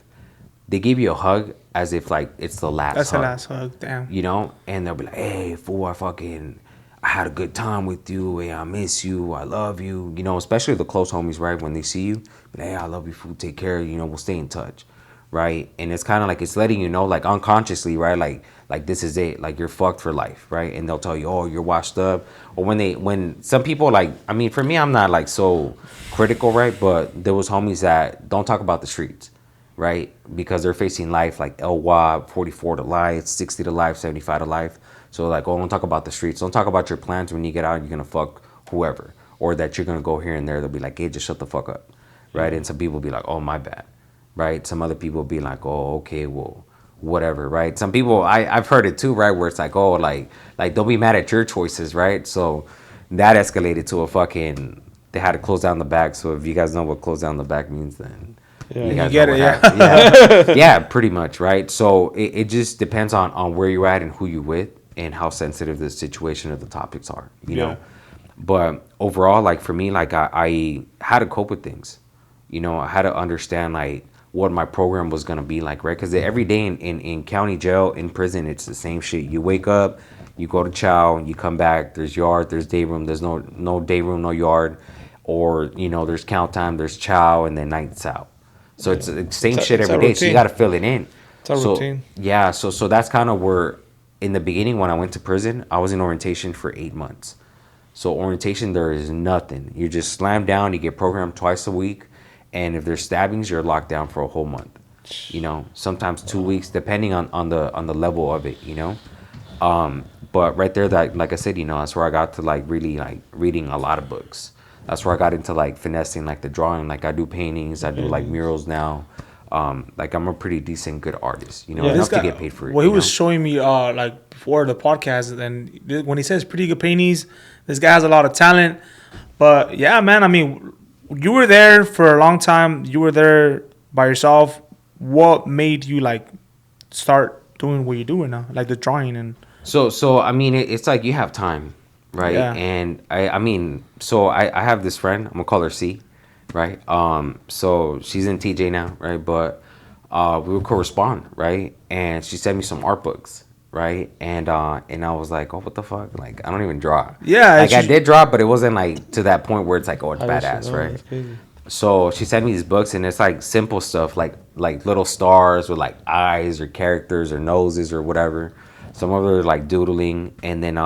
they give you a hug as if like it's the last That's hug. the last hug. Damn. You know, and they'll be like, "Hey, fool, I had a good time with you. Hey, I miss you. I love you." You know, especially the close homies, right? When they see you, be like, "Hey, I love you, fool. Take care. You know, we'll stay in touch." Right? And it's kind of like it's letting you know, like unconsciously, right? Like this is it. Like you're fucked for life, right? And they'll tell you, "Oh, you're washed up." Or when some people like, I mean, for me, I'm not like so critical, right? But there was homies that don't talk about the streets, right? Because they're facing life like LWAB, 44 to life, 60 to life, 75 to life. So like, oh, don't talk about the streets. Don't talk about your plans when you get out. You're gonna fuck whoever, or that you're gonna go here and there. They'll be like, hey, just shut the fuck up, right? And some people will be like, oh, my bad, right? Some other people will be like, oh, okay, well, whatever, right? Some people I've heard it too, right? Where it's like, oh, like don't be mad at your choices, right? So that escalated to a fucking. They had to close down the back. So if you guys know what close down the back means, then Yeah. you You guys get know it, what yeah. happened. Yeah, yeah, pretty much, right? So it just depends on where you're at and who you're with and how sensitive the situation or the topics are, you Yeah. know. But overall, like for me, like I had to cope with things, you know. I had to understand like what my program was gonna be like, right? Because every day in county jail, in prison, it's the same shit. You wake up, you go to chow, you come back. There's yard, there's day room. There's no day room, no yard, or you know, there's count time, there's chow, and then nights out. So it's the same shit it's a every day. So you routine. got to fill it in. It's a So, routine. yeah. So that's kind of where, in the beginning when I went to prison, I was in orientation for 8 months. So orientation, there is nothing. You're just slammed down. You get programmed twice a week, and if there's stabbings, you're locked down for a whole month. You know, sometimes 2 weeks, depending on the level of it. You know, but right there, that like I said, you know, that's where I got to like really like reading a lot of books. That's where I got into like finessing like the drawing. Like I do paintings, I do like murals now. Like I'm a pretty decent good artist, you know, Yeah, enough This to get paid for it. Well, he you was know? showing me like before the podcast, and when he says pretty good paintings, this guy has a lot of talent. But yeah, man, I mean, you were there for a long time. You were there by yourself. What made you like start doing what you're doing now, like the drawing and? So I mean, it's like you have time, right? Yeah. And I mean, so I have this friend. I'm gonna call her C, right? So she's in TJ now, right? But we would correspond, right? And she sent me some art books, right? And I was like, oh, what the fuck? Like I don't even draw. Yeah, like I she- did draw, but it wasn't like to that point where it's like, oh, it's I wish badass, you know, right? that's crazy. So she sent me these books, and it's like simple stuff, like little stars with like eyes or characters or noses or whatever. Some of it are like doodling, and then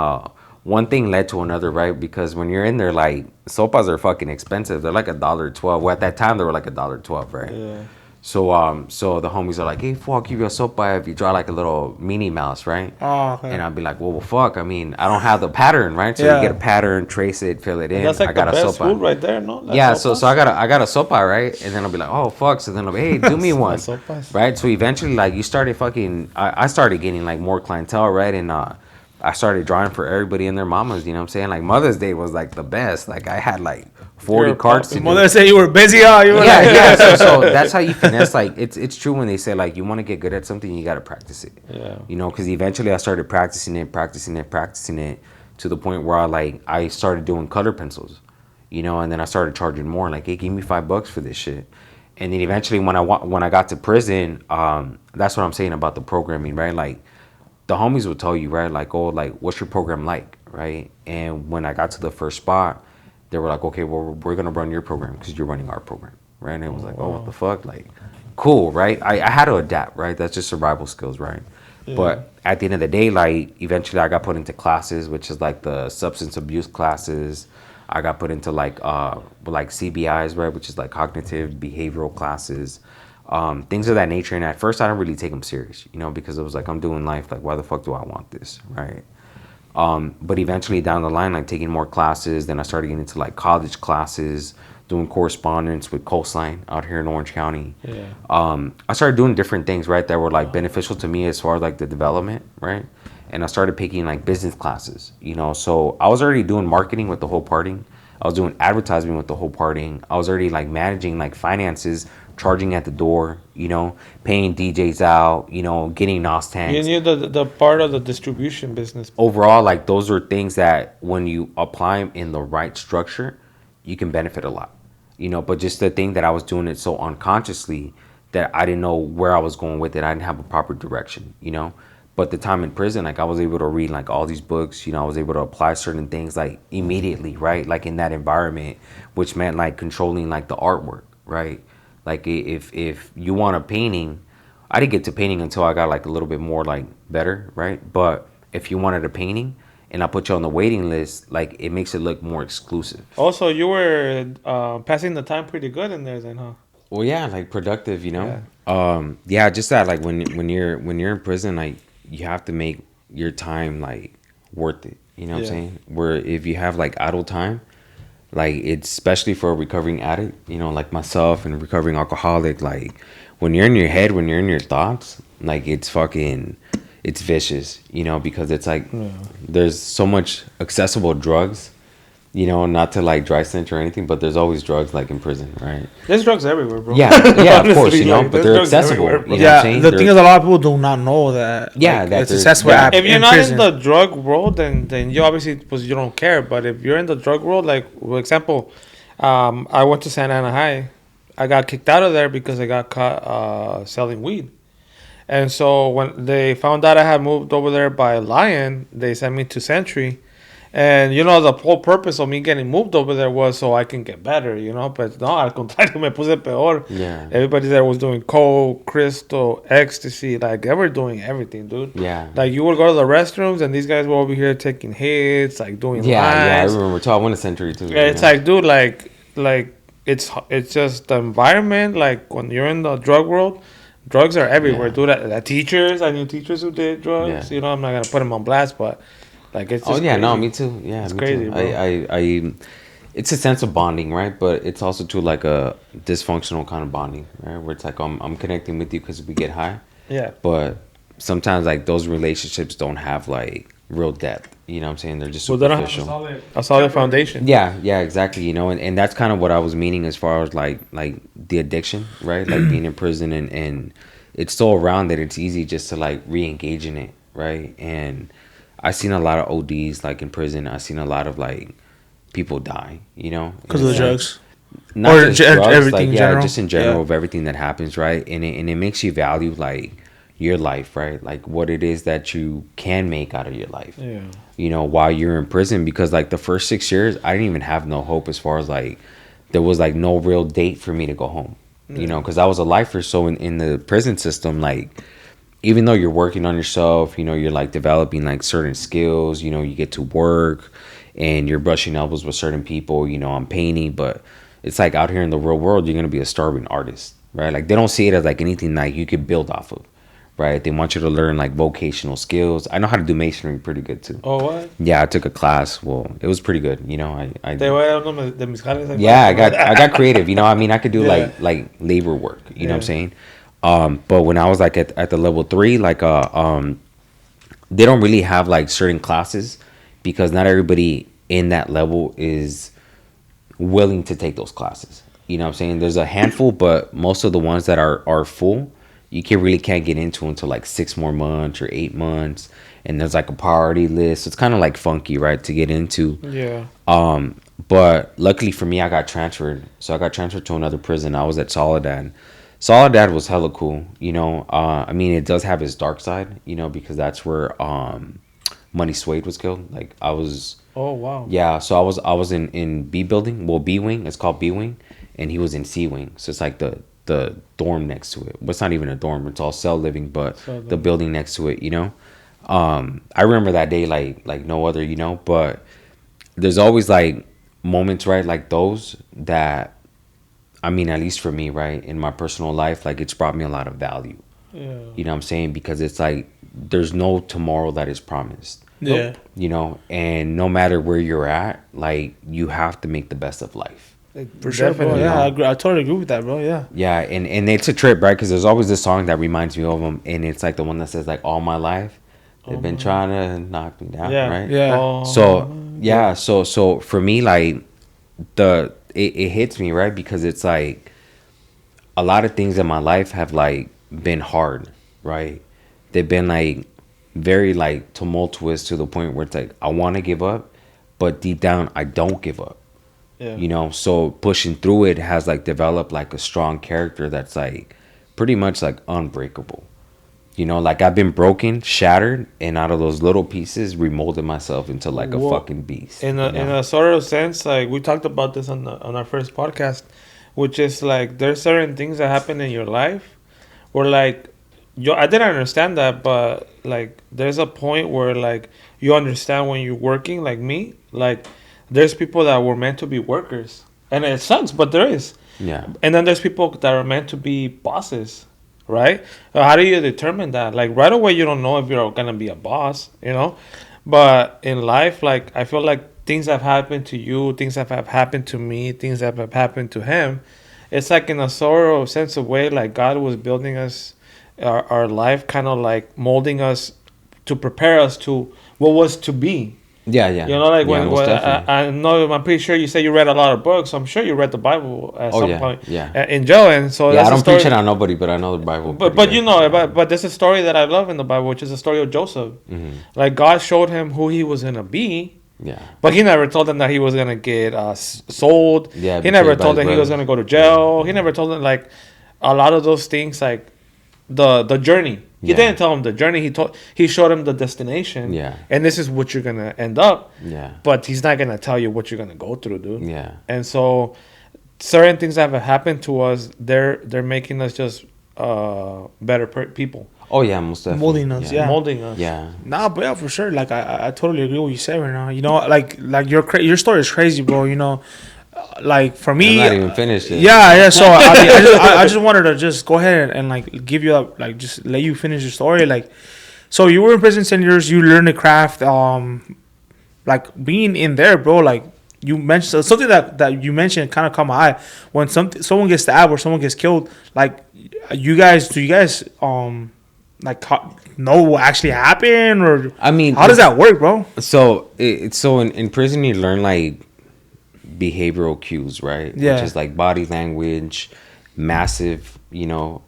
one thing led to another, right? Because when you're in there, like sopas are fucking expensive. They're like $1.12. Well, at that time they were like $1.12, right? Yeah. So the homies are like, hey, fool, I'll give you a sopa if you draw like a little Minnie Mouse, right? Oh, okay. And I'd be like, well, fuck. I mean, I don't have the pattern, right? So Yeah. you get a pattern, trace it, fill it in. That's like I got the a best sopa. food right there, no? Las Yeah, sopas. so I got a sopa, right? And then I'll be like, oh fuck. So then I'll be, hey, do me one, Las sopas. right? So eventually, like, you started fucking. I started getting like more clientele, right? And I started drawing for everybody and their mamas. You know what I'm saying? Like Mother's Day was like the best. Like I had like 40 You're cards to popping. do. Mother said you were busy. Oh, you were Yeah, like, yeah. So that's how you finesse. Like it's true when they say like you want to get good at something, you got to practice it. Yeah. You know, because eventually I started practicing it to the point where I started doing color pencils. You know, and then I started charging more. Like, hey, give me $5 for this shit. and then eventually when I got to prison, that's what I'm saying about the programming, right? Like the homies would tell you, right? Like, oh, like what's your program like, right? And when I got to the first spot, they were like, okay, well we're gonna run your program because you're running our program, right? And it was like, oh, what the fuck, like, cool, right? I had to adapt, right? That's just survival skills, right? Yeah. But at the end of the day, like eventually I got put into classes, which is like the substance abuse classes. I got put into like CBIs, right, which is like cognitive behavioral classes, things of that nature. And at first, I didn't really take them serious, you know, because it was like I'm doing life. Like, why the fuck do I want this, right? But eventually, down the line, like taking more classes, then I started getting into like college classes, doing correspondence with Coastline out here in Orange County. Yeah. I started doing different things, right, that were like beneficial to me as far as like the development, right? And I started picking like business classes, you know. So I was already doing marketing with the whole parting. I was doing advertising with the whole parting. I was already like managing like finances, charging at the door, you know, paying DJs out, you know, getting NOS You tanks. knew the part of the distribution business. Overall, like those are things that when you apply them in the right structure, you can benefit a lot, you know. But just the thing that I was doing it so unconsciously that I didn't know where I was going with it. I didn't have a proper direction, you know. But the time in prison, like I was able to read like all these books, you know, I was able to apply certain things like immediately, right? Like in that environment, which meant like controlling like the artwork, right? Like if you want a painting, I didn't get to painting until I got like a little bit more like better, right? But if you wanted a painting and I put you on the waiting list, like it makes it look more exclusive. Also, you were passing the time pretty good in there, then, huh? Well, yeah, like productive, you know. Yeah, just that like when you're in prison, like you have to make your time like worth it. You know what I'm Yeah. saying? Where if you have like idle time, like it's especially for a recovering addict, you know, like myself and a recovering alcoholic, like when you're in your head, when you're in your thoughts, like it's vicious, you know, because it's like there's so much accessible drugs, you know, not to like dry center or anything, but there's always drugs like in prison, right? There's drugs everywhere, bro. Yeah, yeah, of course, Honestly, you know, like, but there's they're drugs accessible. everywhere, bro. You know what I'm Yeah, saying? the thing is, a lot of people do not know that. Yeah, like, that it's there's- accessible yeah. at If you're in not prison. in the drug world, then you obviously you don't care. But if you're in the drug world, like for example, I went to Santa Ana High. I got kicked out of there because I got caught selling weed. And so when they found out I had moved over there by lying, they sent me to Century. And, you know, the whole purpose of me getting moved over there was so I can get better, you know. But no, al contrario, me puse peor. Yeah. Everybody there was doing coke, crystal, ecstasy. Like, they were doing everything, dude. Yeah. Like, you would go to the restrooms, and these guys were over here taking hits, like, doing Yeah, I lines. remember. So I went to Century too. Yeah, it's like, dude, like it's just the environment. Like when you're in the drug world, drugs are everywhere, Yeah. dude. Teachers, I knew teachers who did drugs. Yeah. You know, I'm not gonna put them on blast, but like it's. Oh Just yeah, no, crazy. me too. Yeah, It's me crazy, too. bro. I it's a sense of bonding, right? But it's also too like a dysfunctional kind of bonding, right? Where it's like I'm connecting with you because we get high, Yeah. but sometimes like those relationships don't have like real depth. You know what I'm saying? They're just Well, they don't have superficial. A solid foundation. Yeah, yeah, exactly. You know, and that's kind of what I was meaning as far as like the addiction, right? Like being in prison and it's so around that it's easy just to like re-engage in it, right? And I seen a lot of ODs like in prison. I seen a lot of like people die, you know, Because of the It's like- drugs. not Or just everything drugs, like in yeah, general? just in general Yeah. of everything that happens, right? And it makes you value like your life, right? Like what it is that you can make out of your life. Yeah. You know, while you're in prison, because like the first 6 years, I didn't even have no hope as far as like there was like no real date for me to go home. You know, because I was a lifer, so in the prison system, like even though you're working on yourself, you know, you're like developing like certain skills, you know, you get to work and you're brushing elbows with certain people, you know, I'm painting, but it's like out here in the real world, you're going to be a starving artist, right? Like they don't see it as like anything like you could build off of, right? They want you to learn like vocational skills. I know how to do masonry pretty good too. Oh, what? Yeah, I took a class. Well, it was pretty good, you know. I They were de mis jales, like, yeah, I got creative. You know, I mean, I could do Yeah. like labor work. You know what I'm Yeah. saying? But when I was like at the level 3, like they don't really have like certain classes because not everybody in that level is willing to take those classes. You know what I'm saying? There's a handful, but most of the ones that are full, you really can't get into until like 6 more months or 8 months. And there's like a priority list. It's kind of like funky, right, to get into. Yeah. But luckily for me, I got transferred. So I got transferred to another prison. I was at Soledad. Soledad was hella cool. You know, I mean, it does have its dark side. You know, because that's where Money Suede was killed. Like I was. Oh wow. Yeah, so I was in B building, well B wing, it's called B wing, and he was in C wing. So it's like the dorm next to it. Well, it's not even a dorm, it's all cell living, but the building next to it, you know. I remember that day like no other, you know, but there's always like moments, right, like those that I mean, at least for me, right, in my personal life, like it's brought me a lot of value. Yeah. You know what I'm saying? Because it's like there's no tomorrow that is promised. Yeah. You know, and no matter where you're at, like you have to make the best of life. For sure, bro. Definitely. Yeah, I totally agree with that, bro. Yeah. Yeah, and it's a trip, right? Because there's always this song that reminds me of them, and it's like the one that says like all my life they've been trying to knock me down, Yeah. right? Yeah. Oh, So yeah, so for me, like it hits me, right? Because it's like a lot of things in my life have like been hard, right? They've been like very like tumultuous to the point where it's like I want to give up, but deep down I don't give up. yeah. You know, so pushing through it has like developed like a strong character that's like pretty much like unbreakable. You know, like I've been broken, shattered, and out of those little pieces remolded myself into like a Well, fucking beast. In a you know? in a sort of sense, like we talked about this on our first podcast, which is like there's certain things that happen in your life where like I didn't understand that, but like there's a point where like you understand when you're working, like me, like there's people that were meant to be workers, and it sucks, but there is. Yeah. And then there's people that are meant to be bosses, right? How do you determine that? Like right away, you don't know if you're gonna be a boss, you know. But in life, like I feel like things have happened to you, things that have happened to me, things that have happened to him. It's like in a sort of sense of way, like God was building us, our life, kind of like molding us to prepare us to what was to be. Yeah, yeah. You know, like yeah, when most definitely. I know, I'm pretty sure you say you read a lot of books. So I'm sure you read the Bible at some yeah, point. yeah. In jail, and so Yeah, that's I a don't story. preach it on nobody, but I know the Bible. But pretty you good. know, but there's a story that I love in the Bible, which is the story of Joseph. Mhm. Like God showed him who he was gonna be, Yeah. but he never told him that he was gonna get sold. Yeah, He never betrayed by told his him he was brothers. gonna go to jail. He never told him like a lot of those things, like the journey. He Yeah. didn't tell him the journey. He showed him the destination. Yeah. And this is what you're gonna end up. Yeah. But he's not gonna tell you what you're gonna go through, dude. Yeah. And so, certain things that have happened to us, they're making us just better people, Oh yeah, most definitely. Molding us, yeah. molding us. Yeah. Nah, but yeah, for sure. Like I totally agree with what you said right now. You know, like your story is crazy, bro. You know, like for me, I'm not even finished yet. yeah. So I mean, I just wanted to just go ahead and like give you up, like just let you finish your story. Like, so you were in prison 10 years. You learned the craft. Like being in there, bro. Like you mentioned something that you mentioned kind of caught my eye when someone gets stabbed or someone gets killed. Like do you guys like know what actually happened, or I mean, how does that work, bro? So in prison you learn like behavioral cues, right? Yeah. Which is like body language, massive, you know,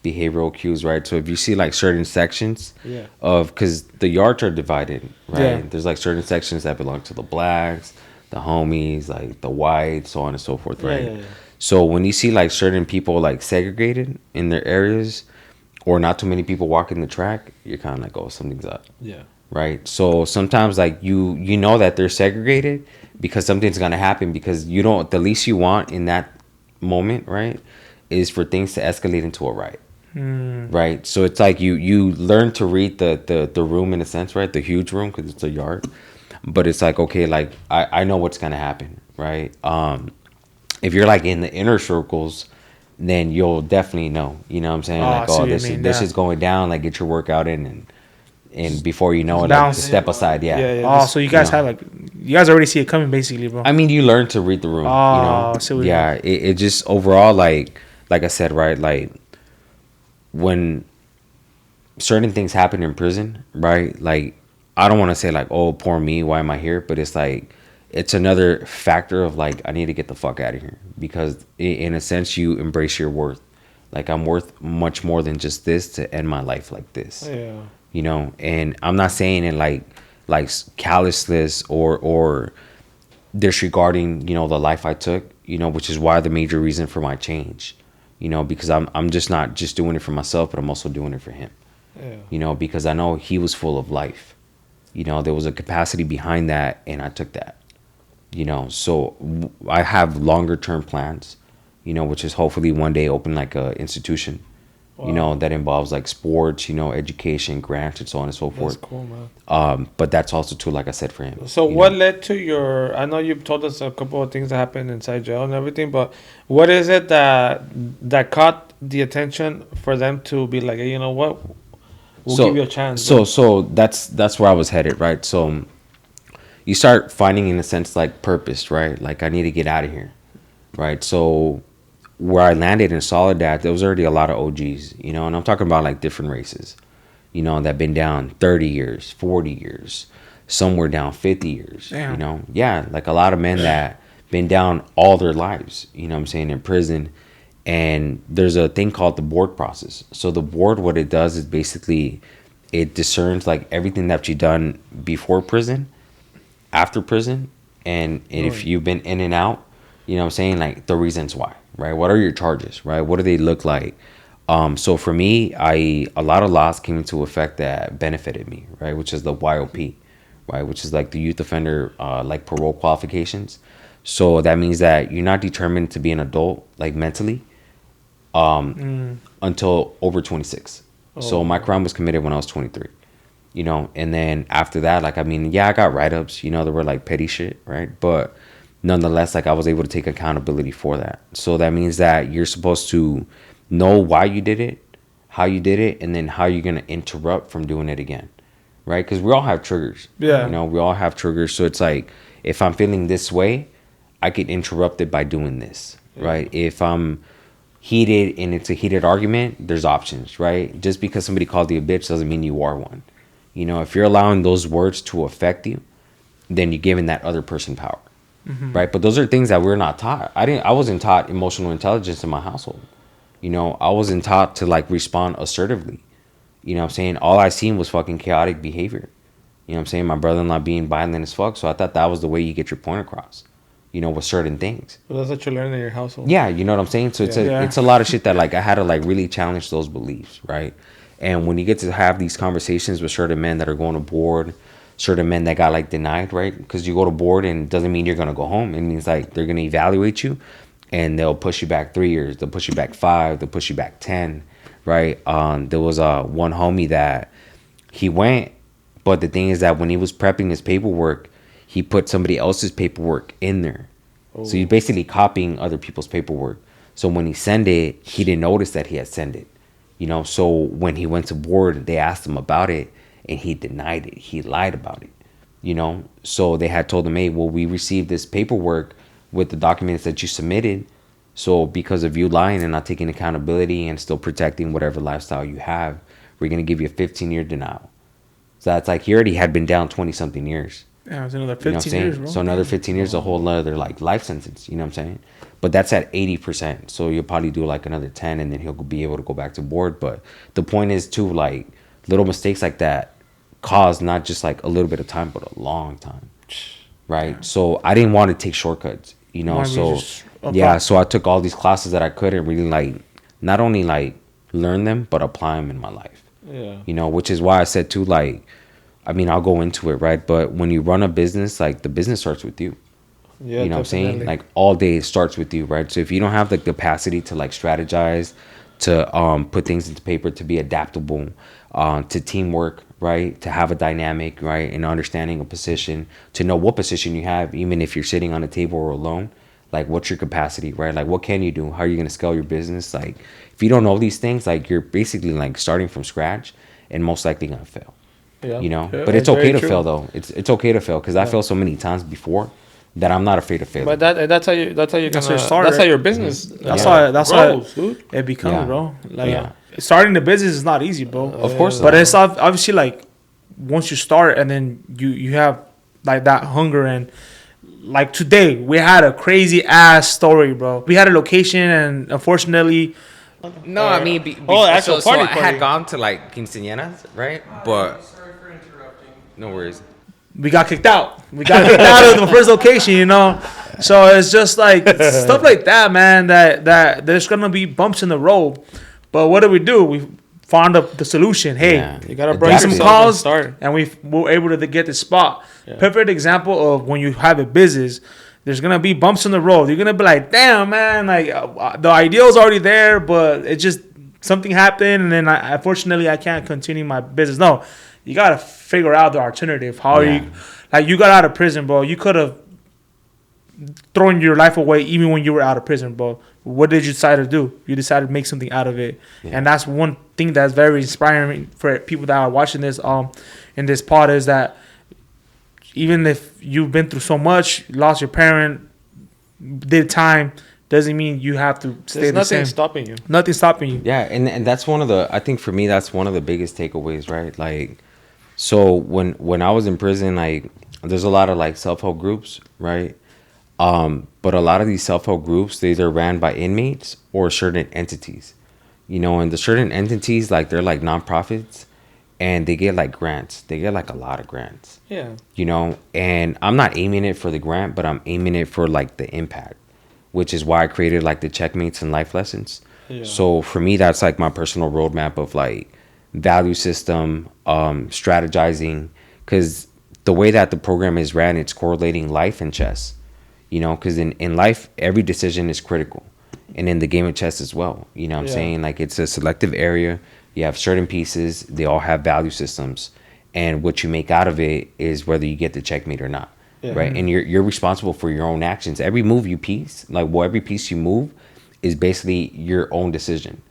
behavioral cues, right? So if you see like certain sections Yeah. of, because the yards are divided, right? Yeah. There's like certain sections that belong to the blacks, the homies, like the whites, so on and so forth, right? Yeah. So when you see like certain people like segregated in their areas, or not too many people walking the track, you're kind of like, oh, something's up, Yeah. right? So sometimes like you know that they're segregated because something's gonna happen, because you don't, the least you want in that moment, right, is for things to escalate into a riot. Right, so it's like you learn to read the room in a sense, right, the huge room, because it's a yard, but it's like, okay, like I know what's gonna happen, right? If you're like in the inner circles, then you'll definitely know, you know what I'm saying, I like, see oh, what you this mean, this yeah. is going down, like get your workout in, and before you know it, like, Bounce. just step aside. Yeah. Oh, so you guys no. have like you guys already see it coming, basically, bro. I mean, you learn to read the room. Oh, you know? I see what you Yeah, it just overall, like I said, right, like when certain things happen in prison, right, like I don't want to say like, oh, poor me, why am I here? But it's like, it's another factor of like, I need to get the fuck out of here, because in a sense you embrace your worth. Like, I'm worth much more than just this to end my life like this. Yeah. You know, and I'm not saying it like callousness or disregarding, the life I took, which is why the major reason for my change, because I'm just not just doing it for myself, but I'm also doing it for him, Yeah. because I know he was full of life. There was a capacity behind that, and I took that. So I have longer term plans, which is hopefully one day open like a institution, Wow. that involves like sports, education, grants, and so on and so That's forth. cool, man. But that's also too, like I said, for him. So what led to your? I know you've told us a couple of things that happened inside jail and everything, but what is it that caught the attention for them to be like, hey, you know what, we'll give you a chance. So that's where I was headed, right? So you start finding, in a sense, like purpose, right? Like I need to get out of here, right? So where I landed in Soledad, there was already a lot of OGs, and I'm talking about like different races, that been down 30 years, 40 years, somewhere down 50 years, Damn. Yeah, like a lot of men that been down all their lives, what I'm saying, in prison. And there's a thing called the board process. So the board, what it does is basically it discerns like everything that you've done before prison, after prison, and if you've been in and out, what I'm saying, like the reasons why, right? What are your charges, right? What do they look like? So for me, a lot of laws came into effect that benefited me, right? Which is the YOP, right? Which is like the youth offender, like parole qualifications. So that means that you're not determined to be an adult, like mentally, until over 26. So my crime was committed when I was 23, and then after that, like, I mean, yeah, I got write-ups, there were like petty shit, right? But nonetheless, like I was able to take accountability for that. So that means that you're supposed to know why you did it, how you did it, and then how you're going to interrupt from doing it again, right? Because we all have triggers. Yeah. We all have triggers. So it's like, if I'm feeling this way, I could interrupt it by doing this, right? If I'm heated and it's a heated argument, there's options, right? Just because somebody called you a bitch doesn't mean you are one. If you're allowing those words to affect you, then you're giving that other person power, right? But those are things that we're not taught. I wasn't taught emotional intelligence in my household. I wasn't taught to like respond assertively. What I'm saying? All I seen was fucking chaotic behavior. What I'm saying? My brother-in-law being violent as fuck. So I thought that was the way you get your point across, with certain things. Well, that's what you learn in your household. Yeah, you know what I'm saying? So it's a lot of shit that like I had to like really challenge those beliefs, right? And when you get to have these conversations with certain men that are going to board, certain men that got like denied, right? Because you go to board and it doesn't mean you're gonna go home. It means like they're gonna evaluate you, and they'll push you back 3 years, they'll push you back 5, they'll push you back 10, right? There was one homie that he went, but the thing is that when he was prepping his paperwork, he put somebody else's paperwork in there. So he's basically copying other people's paperwork. So when he sent it, he didn't notice that he had sent it. So when he went to board, they asked him about it, and he denied it. He lied about it. So they had told him, hey, well, we received this paperwork with the documents that you submitted. So because of you lying and not taking accountability and still protecting whatever lifestyle you have, we're going to give you a 15-year denial. So that's like he already had been down 20-something years. Yeah, it's another You know what I'm 15 saying? years, bro. So another 15 years, a whole other like life sentence. You know what I'm saying? But that's at 80%. So you'll probably do like another 10, and then he'll be able to go back to board. But the point is too, like little mistakes like that cause not just like a little bit of time, but a long time, right? Yeah. So I didn't want to take shortcuts, So yeah, so I took all these classes that I could and really like not only like learn them, but apply them in my life. Yeah. Which is why I said too, like, I mean, I'll go into it, right? But when you run a business, like the business starts with you. Yeah, you know what I'm saying? Like all day it starts with you, right? So if you don't have the capacity to like strategize, to put things into paper, to be adaptable, to teamwork, right? To have a dynamic, right? And understanding a position, to know what position you have, even if you're sitting on a table or alone, like what's your capacity, right? Like what can you do? How are you going to scale your business? Like if you don't know these things, like you're basically like starting from scratch and most likely going to fail. Yeah. Yeah, but it's it's okay to true. fail though. It's okay to fail because I failed so many times before that I'm not afraid of failing. But that's how you That's gonna, your start, that's right? how your business That's grows, why dude. it becomes, Yeah. bro. Like Yeah. starting the business is not easy, bro. Of course But not. it's obviously like once you start and then you have like that hunger, and like today we had a crazy ass story, bro. We had a location and unfortunately No, I mean, actual so party I had gone to like quinceañeras, right? But Sorry for interrupting. no worries. we got kicked out. We got kicked out of the first location, you know. So it's just like stuff like that, man. That there's gonna be bumps in the road, but what do? We found the solution. Hey, Yeah. You gotta make break some yourself calls, and start. and we were able to get the spot. Yeah. Perfect example of when you have a business. There's gonna be bumps in the road. You're gonna be like, damn, man, like the ideal's already there, but it just something happened, and then unfortunately I can't continue my business. No, you gotta figure out the alternative. How Yeah. you, like, you got out of prison, bro. You could have thrown your life away even when you were out of prison, bro. What did you decide to do? You decided to make something out of it, Yeah. and that's one thing that's very inspiring for people that are watching this in this pod is that even if you've been through so much, lost your parent, did time, doesn't mean you have to stay There's the nothing same. stopping you. Nothing stopping you. Yeah, and that's one of the, I think for me that's one of the biggest takeaways, right? Like, so when I was in prison, like there's a lot of like self-help groups, right? But a lot of these self-help groups, they either ran by inmates or certain entities, you know, and the certain entities, like they're like nonprofits and they get like grants. They get like a lot of grants, Yeah. you know, and I'm not aiming it for the grant, but I'm aiming it for like the impact, which is why I created like the checkmates and life lessons. Yeah. So for me, that's like my personal roadmap of like value system, strategizing, because the way that the program is ran, it's correlating life and chess, you know, because in life, every decision is critical. And in the game of chess as well, you know what I'm Yeah. saying? Like it's a selective area. You have certain pieces, they all have value systems. And what you make out of it is whether you get the checkmate or not. Yeah. Right. And you're responsible for your own actions. Every move you piece, like well, every piece you move is basically your own decision.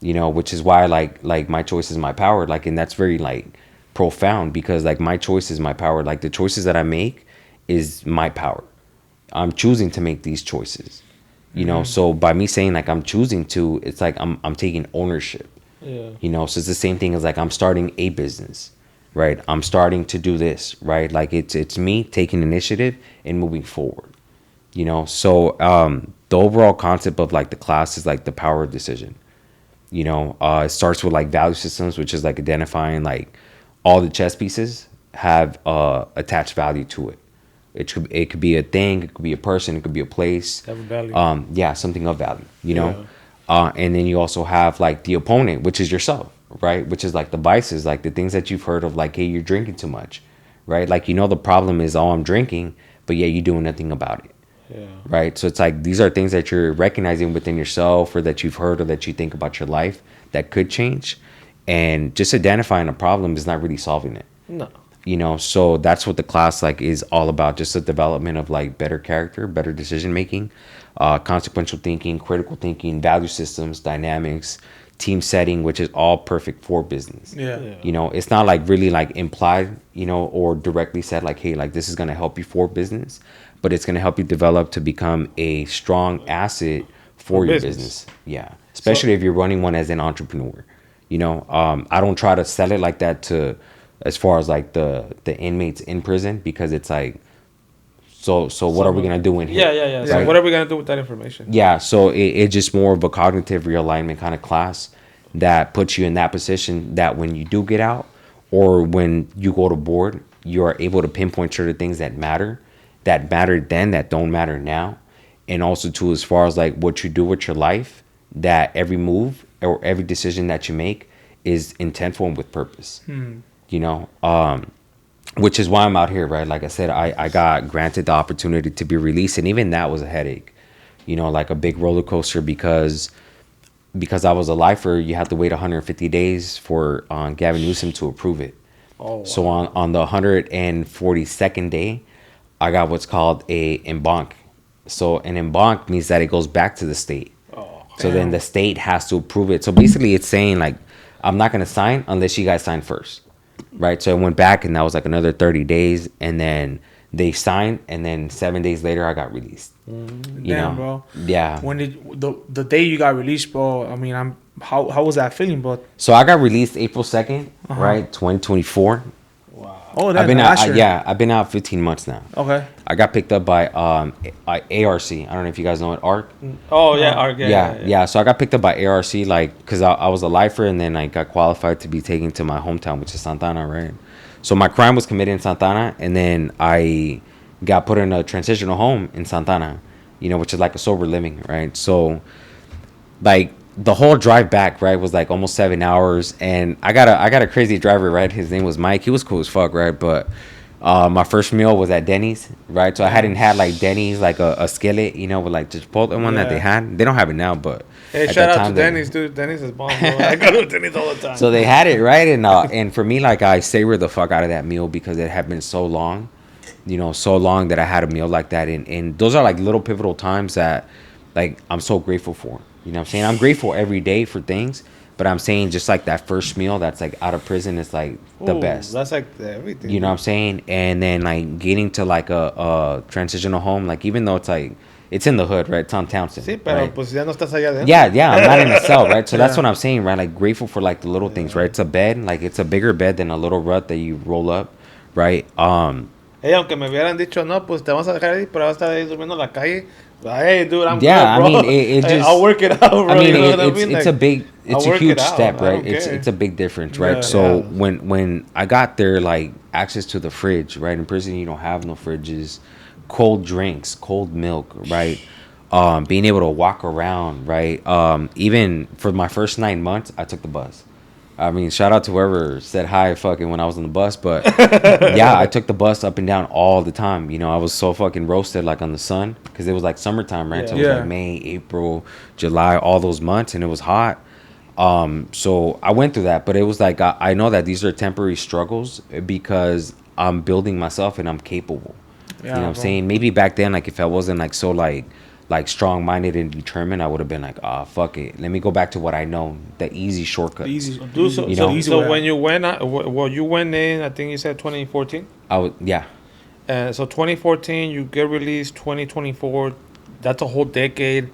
You know, which is why like my choice is my power. Like, and that's very like profound because like my choice is my power. Like the choices that I make is my power. I'm choosing to make these choices. You know, so by me saying like I'm choosing to, it's like I'm taking ownership. Yeah. You know, so it's the same thing as like I'm starting a business, right? I'm starting to do this, right? Like it's me taking initiative and moving forward. You know, so the overall concept of like the class is like the power of decision. You know, it starts with like value systems, which is like identifying like all the chess pieces have attached value to it. It could be a thing, it could be a person, it could be a place. Have a value. Yeah, something of value, you know. And then you also have like the opponent, which is yourself, right? Which is like the vices, like the things that you've heard of, like, hey, you're drinking too much, right? Like, you know, the problem is, oh, I'm drinking, but yeah, you're doing nothing about it. Yeah. Right. So it's like these are things that you're recognizing within yourself or that you've heard or that you think about your life that could change. And just identifying a problem is not really solving it. No. You know, so that's what the class like is all about. Just the development of like better character, better decision making, consequential thinking, critical thinking, value systems, dynamics, team setting, which is all perfect for business. Yeah. You know, it's not like really like implied, you know, or directly said like, hey, like this is going to help you for business, but it's going to help you develop to become a strong asset for your business. Yeah. Especially if you're running one as an entrepreneur. You know, I don't try to sell it like that to as far as like the inmates in prison, because it's like, so what are we going to do in here? Yeah. So Right? what are we gonna do with that information? Yeah, so it's just more of a cognitive realignment kind of class that puts you in that position that when you do get out or when you go to board, you are able to pinpoint certain things that mattered then, that don't matter now. And also too, as far as like what you do with your life, that every move or every decision that you make is intentful and with purpose. You know, which is why I'm out here, right? Like I said, I got granted the opportunity to be released, and even that was a headache, you know, like a big roller coaster because I was a lifer. You have to wait 150 days for Gavin Newsom to approve it. Oh, wow. So on the 142nd day, I got what's called a embank. So an embank means that it goes back to the state. Oh, So then the state has to approve it. So basically it's saying like, I'm not going to sign unless you guys sign first. Right. So I went back and that was like another 30 days. And then they signed. And then 7 days later, I got released. You Damn, know? bro. Yeah. When did the day you got released, bro? I mean, how was that feeling, bro? So I got released April 2nd, right? 2024. wow. Oh, I've then been last out. year. Yeah, I've been out 15 months now. Okay. I got picked up by ARC. I don't know if you guys know it. ARC. Oh yeah, No. Yeah. So I got picked up by ARC like because I was a lifer and then I got qualified to be taken to my hometown, which is Santana, right? So my crime was committed in Santana, and then I got put in a transitional home in Santana, which is like a sober living, right? So like the whole drive back, right, was like almost 7 hours, and I got a crazy driver, right? His name was Mike. He was cool as fuck, right? But my first meal was at Denny's, right? So I hadn't had like Denny's, like a skillet, with like the Chipotle one that they Yeah. had. They don't have it now, but Hey, at shout that out to time, they- Denny's, dude. Denny's is bomb, bro. I go to Denny's all the time. So they had it, right? And for me, like I savored the fuck out of that meal because it had been so long, so long that I had a meal like that, and those are like little pivotal times that like I'm so grateful for. You know what I'm saying? I'm grateful every day for things, but I'm saying just like that first meal that's like out of prison is like the Ooh, best. That's like everything. You know what I'm saying? And then like getting to like a transitional home, like even though it's like it's in the hood, right? It's on Townsend. Sí, pero right? pues ya no estás allá adentro. Yeah, I'm not in a cell, right? So that's Yeah. what I'm saying, right? Like grateful for like the little things, right? It's a bed, like it's a bigger bed than a little rut that you roll up, right? Hey, aunque me hubieran dicho, no, pues te vamos a dejar ahí, pero vas a estar ahí durmiendo en la calle. Hey, dude, I'm Yeah, good, bro. I mean, it Hey, just- I'll work it out, bro. I mean, you know what I it's mean? it's Like, a big, it's I'll a work huge it out. step, I right? don't It's care. it's a big difference, right? Yeah. So Yeah. when I got there, like access to the fridge, right? In prison, you don't have no fridges, cold drinks, cold milk, right? Being able to walk around, right? Even for my first 9 months, I took the bus. I mean, shout out to whoever said hi fucking when I was on the bus, but yeah, I took the bus up and down all the time. I was so fucking roasted like on the sun because it was like summertime, right? So it was Yeah. like May, April, July, all those months, and it was hot. So I went through that, but it was like I know that these are temporary struggles because I'm building myself and I'm capable. You know what I'm bro. saying? Maybe back then, like if I wasn't like so like strong minded and determined, I would have been like, fuck it. Let me go back to what I know, the easy shortcut. Easy. Dude, so, You so, know. easy so way when out. you went out, well, you went in, I think you said 2014. I would, yeah. So 2014, you get released 2024. That's a whole decade.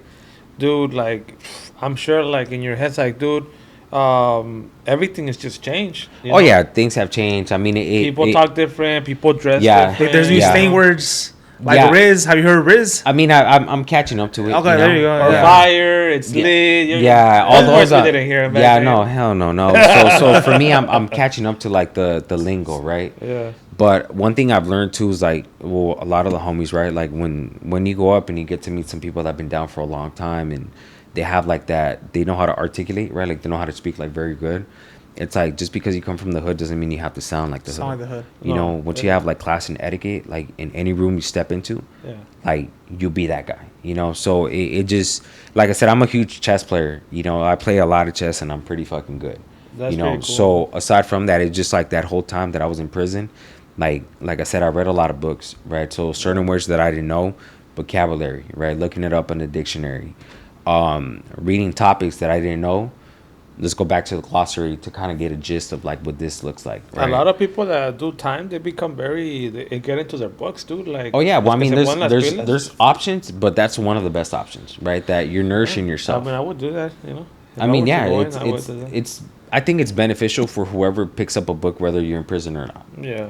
Dude, like, I'm sure, like, in your head's like, dude, everything has just changed. you Oh know? yeah, things have changed. I mean, People it- talk different. People dress Yeah. different. There's new Yeah. slang words like Yeah. Riz. Have you heard of Riz? I mean, I'm catching up to it. Okay, there you go. Or Yeah. fire, it's Yeah. lit. Yeah, all words those we are, didn't hear back yeah, then. no, hell no. So for me, I'm catching up to like the lingo, right? Yeah. But one thing I've learned too is like, well, a lot of the homies, right? Like when you go up and you get to meet some people that have been down for a long time and they have like that, they know how to articulate, right? Like they know how to speak like very good. It's like just because you come from the hood doesn't mean you have to sound like the Sound hood. like the hood. You No, know, once you have like class and etiquette, like in any room you step into, Yeah. like you be that guy, So it just, like I said, I'm a huge chess player. I play a lot of chess and I'm pretty fucking good. That's pretty cool. So aside from that, it's just like that whole time that I was in prison, like I said, I read a lot of books, right? So certain words that I didn't know, vocabulary, right? Looking it up in the dictionary, reading topics that I didn't know. Let's go back to the glossary to kind of get a gist of like what this looks like. Right? A lot of people that do time, they become they get into their books, dude. Like, Oh yeah, well I es que mean se ponen las there's pilas. there's options, but that's one of the best options, right? That you're nourishing yourself. I mean, I would do that, you know. If I mean, were to yeah, go in, it's I would it's do that. it's. I think it's beneficial for whoever picks up a book, whether you're in prison or not. Yeah.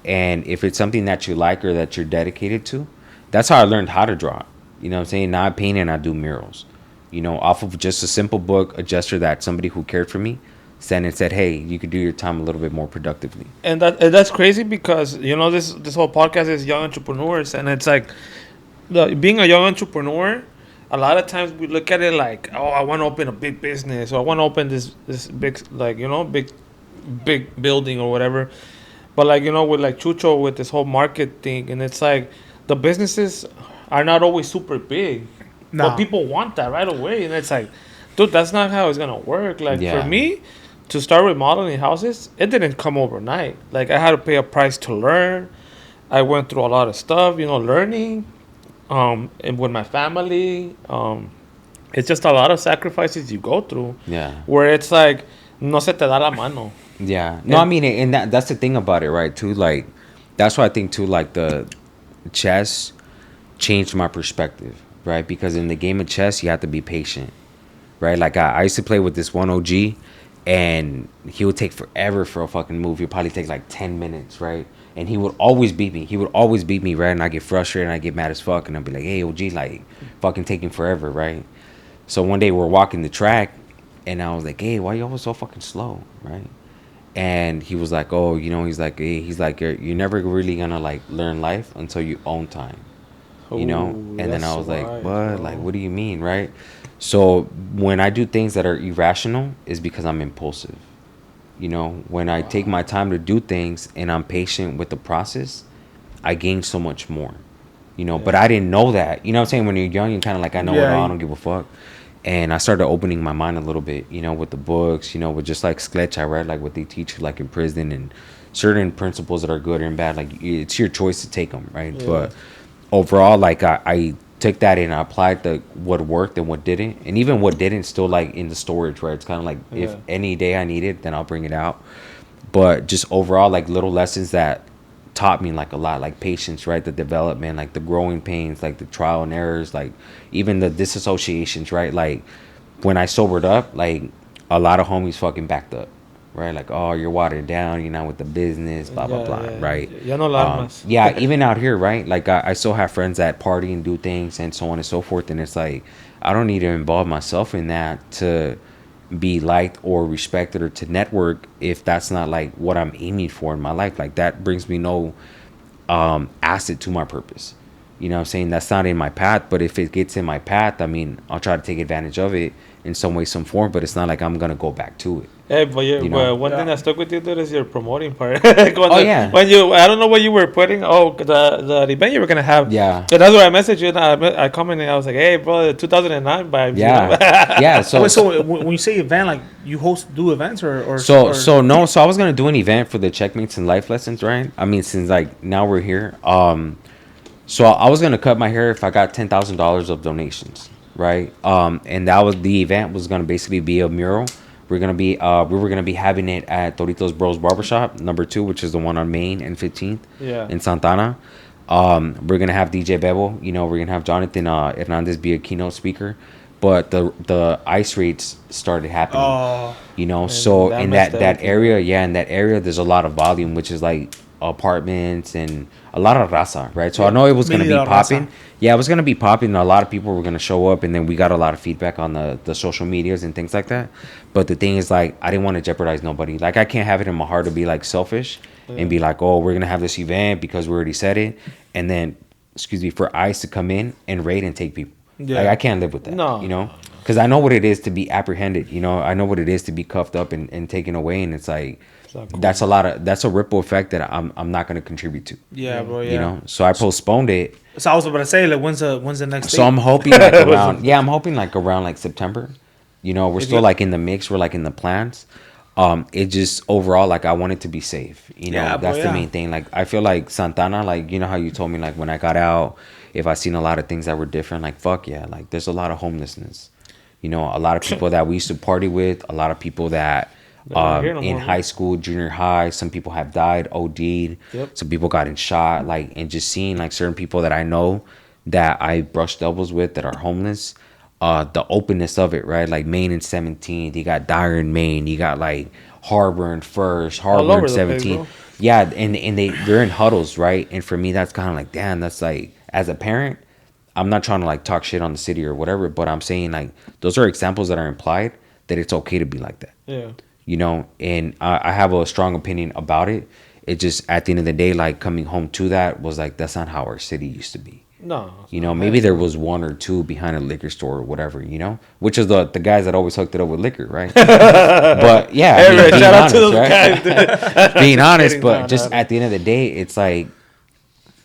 And if it's something that you like or that you're dedicated to, that's how I learned how to draw. You know what I'm saying? Now I paint and I do murals. Off of just a simple book, a gesture that somebody who cared for me sent and said, hey, you could do your time a little bit more productively. And that's crazy because this whole podcast is young entrepreneurs, and it's like being a young entrepreneur. A lot of times we look at it like, oh, I want to open a big business, or I want to open this big big building or whatever. But with like Chucho with this whole market thing, and it's like the businesses are not always super big, Nah. but people want that right away, and it's like, dude, that's not how it's gonna work. Like Yeah. for me, to start remodeling houses, it didn't come overnight. Like I had to pay a price to learn. I went through a lot of stuff, learning, and with my family. It's just a lot of sacrifices you go through. Yeah. Where it's like, no se te da la mano. Yeah. No, I mean, and that's the thing about it, right? Too, like, that's why I think, too, like, the chess changed my perspective, right? Because in the game of chess, you have to be patient, right? Like, I used to play with this one OG, and he would take forever for a fucking move. He'd probably take like 10 minutes, right? And he would always beat me. He would always beat me, right? And I get frustrated and I get mad as fuck. And I'd be like, hey, OG, like, fucking taking forever, right? So one day we're walking the track, and I was like, hey, why you always so fucking slow, right? And he was like, oh, he's like, hey, you're never really gonna like learn life until you own time, Ooh, And then I that's was like, wise, what? bro. Like, what do you mean, right? So when I do things that are irrational, is because I'm impulsive. When I take my time to do things and I'm patient with the process, I gain so much more. But Yeah. I didn't know that. You know what I'm saying? When you're young, you're kind of like, I know it Yeah, all, I don't give a fuck. And I started opening my mind a little bit, with the books, with just like sklecha, right? Like what they teach you like in prison, and certain principles that are good and bad. Like it's your choice to take them, right? Yeah. But overall, like I took that and I applied the what worked and what didn't, and even what didn't still like in the storage, right? It's kind of like if Yeah. any day I need it, then I'll bring it out. But just overall, like little lessons that taught me like a lot, like patience, right? The development, like the growing pains, like the trial and errors, like even the disassociations, right? Like when I sobered up, like a lot of homies fucking backed up, right? Like, oh, you're watered down, you're not with the business, blah blah Yeah, blah, yeah. right? Ya no la armas. Yeah, even out here, right? Like I still have friends that party and do things and so on and so forth, and it's like I don't need to involve myself in that to be liked or respected or to network if that's not like what I'm aiming for in my life. Like that brings me no asset to my purpose. You know what I'm saying? That's not in my path, but if it gets in my path, I mean, I'll try to take advantage of it in some way, some form, but it's not like I'm going to go back to it. Hey, but You know? one thing Yeah. that stuck with you, dude, is your promoting part. Cuando- Yeah. When I don't know what you were putting. Oh, the event you were gonna have. Yeah. So that's why I messaged you. And I commented. I was like, hey, bro, 2009 vibes. Yeah. You know? Yeah. So, Wait, so when you say event, like you do events or so I was going to do an event for the checkmates and life lessons, right? I mean, since like now we're here. So I was going to cut my hair if I got $10,000 of donations, right? And that was the event was going to basically be a mural. We were gonna be having it at Doritos Bros Barbershop #2, which is the one on Main and 15th Yeah. in Santana. We're gonna have DJ Bebo. We're gonna have Jonathan Hernandez be a keynote speaker. But the ice raids started happening. Oh, So that in messed that everything area, yeah, in that area, there's a lot of volume, which is like apartments and a lot of raza, right? So I know it was gonna be Mili la popping. raza. Yeah, it was gonna be popping. A lot of people were gonna show up, and then we got a lot of feedback on the social medias and things like that. But the thing is, like, I didn't want to jeopardize nobody. Like, I can't have it in my heart to be like selfish and be like, oh, we're gonna have this event because we already said it, and then, excuse me, for ICE to come in and raid and take people. Yeah. Like, I can't live with that. No. Because I know what it is to be apprehended. I know what it is to be cuffed up and taken away, and it's like not cool. that's a ripple effect that I'm not gonna contribute to. yeah, bro. Yeah. So I postponed it. So I was about to say, like, when's the next? So date? I'm hoping like around I'm hoping like around like September. We're If still you- like in the mix. We're like in the plans. It just overall like I want it to be safe. Yeah, bro, That's the yeah. main thing. Like I feel like Santana, like how you told me like when I got out, if I seen a lot of things that were different, like fuck yeah, like there's a lot of homelessness. A lot of people that we used to party with, a lot of people that They're not here no in more, high school, junior high, some people have died, OD'd. Yep. Some people got shot, like, and just seeing like certain people that I know that I brushed elbows with that are homeless. The openness of it, right? Like Maine and 17th, you got Dyer in Maine, you got like Harbor and First, All Harbor over and the place, 17th. bro. Yeah, and they're in huddles, right? And for me, that's kind of like, damn, that's like, as a parent, I'm not trying to like talk shit on the city or whatever, but I'm saying like those are examples that are implied that it's okay to be like that. Yeah. And I have a strong opinion about it. It just at the end of the day, like coming home to that was like that's not how our city used to be. No. Maybe there was one or two behind a liquor store or whatever, which is the guys that always hooked it up with liquor, right? But yeah, Hey, Ray, being shout out to honest, those right? guys, dude. Being honest, Kidding, but no, just no. at the end of the day, it's like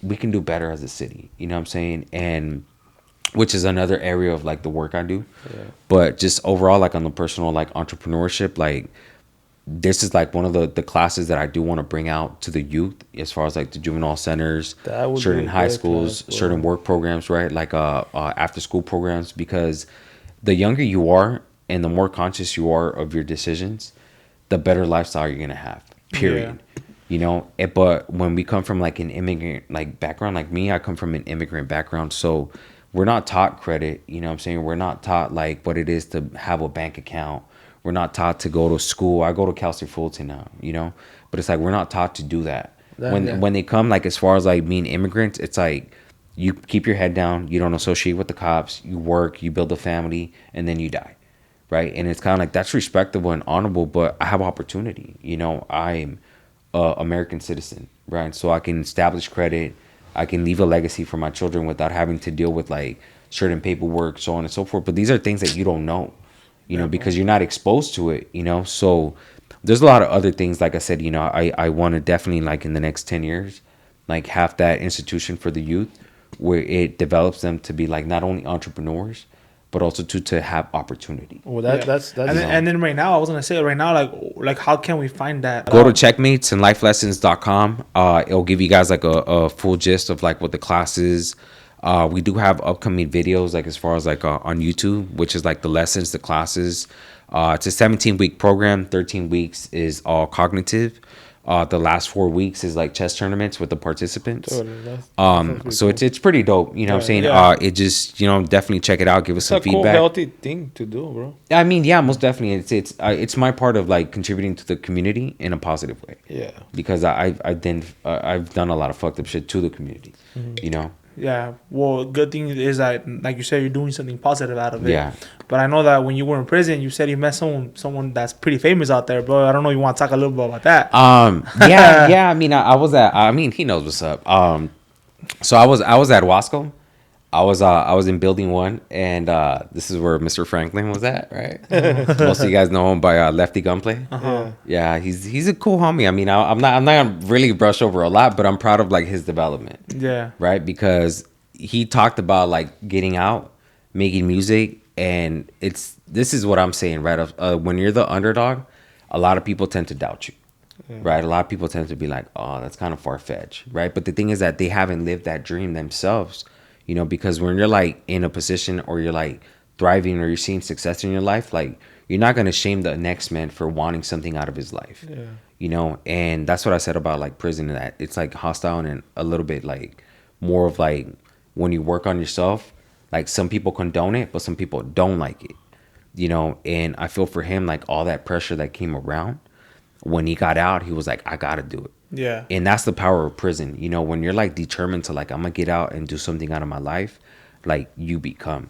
we can do better as a city. You know what I'm saying? And which is another area of like the work I do. Yeah. But just overall, like on the personal like entrepreneurship, like this is like one of the classes that I do want to bring out to the youth as far as like the juvenile centers, That would certain be a high good schools, class, bro. certain work programs, right? Like after school programs, because the younger you are and the more conscious you are of your decisions, the better lifestyle you're gonna have. Period. But when we come from like an immigrant like background, like me, I come from an immigrant background, so we're not taught credit. You know what I'm saying? We're not taught like what it is to have a bank account. We're not taught to go to school. I go to Cal State Fulton now, you know, but it's like we're not taught to do that. When they come, like as far as like being immigrants, it's like you keep your head down. You don't associate with the cops. You work. You build a family, and then you die, right? And it's kind of like that's respectable and honorable. But I have opportunity. You know, I'm a American citizen, right? So I can establish credit. I can leave a legacy for my children without having to deal with like certain paperwork, so on and so forth. But these are things that you don't know, you know, because you're not exposed to it, you know. So there's a lot of other things. Like I said, you know, I want to definitely like in the next 10 years, like have that institution for the youth where it develops them to be like not only entrepreneurs, but also to have opportunity. Well, that's And then right now, I was gonna say right now, like how can we find that? Go to checkmatesandlifelessons.com. It'll give you guys like a full gist of like what the class is. We do have upcoming videos like as far as like on YouTube, which is like the lessons, the classes. It's a 17-week program. 13 weeks is all cognitive. The last 4 weeks is like chess tournaments with the participants. So it's pretty dope. You know what I'm saying? Yeah. It just, you know, definitely check it out. Give us some a cool, feedback. healthy thing to do, bro. I mean, yeah, most definitely. It's my part of like contributing to the community in a positive way. Yeah. Because I've done a lot of fucked up shit to the community. You know. Yeah. Well, good thing is that, like you said, you're doing something positive out of it. Yeah. But I know that when you were in prison, you said you met someone that's pretty famous out there, bro. I don't know. You want to talk a little bit about that? Yeah. I mean, I mean, he knows what's up. So I was at Wasco. I was in building 1, and this is where Mr. Franklin was at, right? Most of you guys know him by Lefty Gunplay. Yeah, he's a cool homie. I mean, I'm not gonna really brush over a lot, but I'm proud of like his development. Yeah. Right, because he talked about like getting out, making music, and this is what I'm saying, right? When you're the underdog, a lot of people tend to doubt you. Right, a lot of people tend to be like, "Oh, that's kind of far-fetched," right? But the thing is that they haven't lived that dream themselves. You know, because when you're like in a position or you're like thriving or you're seeing success in your life, like you're not going to shame the next man for wanting something out of his life. Yeah. You know, and that's what I said about like prison, that it's like hostile and a little bit like more of like when you work on yourself, like some people condone it, but some people don't like it, you know. And I feel for him, like all that pressure that came around when he got out, he was like, I got to do it. Yeah. And that's the power of prison. You know, when you're like determined to like, I'm gonna get out and do something out of my life, like you become,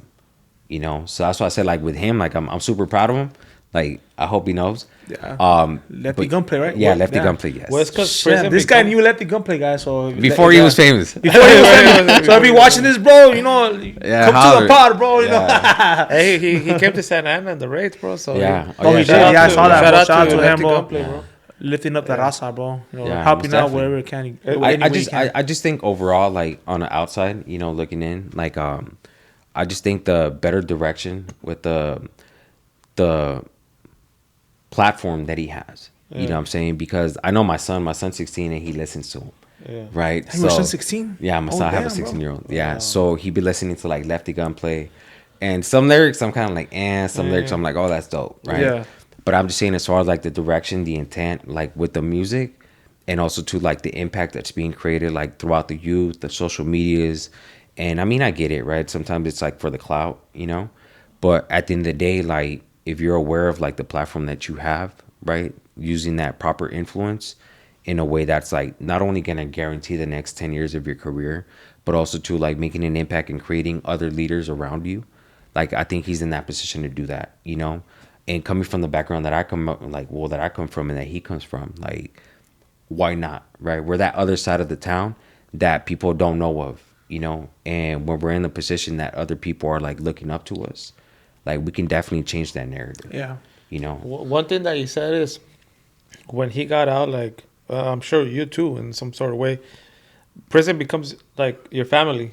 you know. So that's why I said like with him, like I'm super proud of him. Like I hope he knows. Yeah. Lefty Gunplay, right? Yeah, Lefty Gunplay, yes. Well, it's 'cause this guy knew Lefty Gunplay, guy. So before he was famous. Before he was famous. So if you watching this, bro, you know, come holler. to the pod, bro. You know. Hey, he came to Santa Ana in the raids, bro. So Yeah. Oh, he did. shout out Yeah, I to- saw that. shout Shout out out to to him, Lefty bro. Gunplay, bro. Lifting up the raza, bro. You know, Yeah, helping most out definitely. wherever it can. I just think overall, like on the outside, you know, looking in, like I just think the better direction with the platform that he has. You know what I'm saying? Because I know my son's 16 and he listens to him. Yeah. Right? Hey, your son's 16? Yeah, my Oh, son, I have a damn, bro. 16-year-old. Yeah. So he be listening to like Lefty Gunplay. And some lyrics I'm kind of like, some lyrics I'm like, oh, that's dope. Right. Yeah. But I'm just saying, as far as like the direction, the intent, like with the music, and also to like the impact that's being created like throughout the youth, the social medias. And I mean, I get it, right? Sometimes it's like for the clout, you know. But at the end of the day, like if you're aware of like the platform that you have, right, using that proper influence in a way that's like not only going to guarantee the next 10 years of your career, but also to like making an impact and creating other leaders around you. Like I think he's in that position to do that, you know. And coming from the background that I come from and that he comes from, like, why not, right? We're that other side of the town that people don't know of, you know. And when we're in the position that other people are like looking up to us, like we can definitely change that narrative. Yeah. You know. One thing that he said is when he got out, like I'm sure you too, in some sort of way, prison becomes like your family.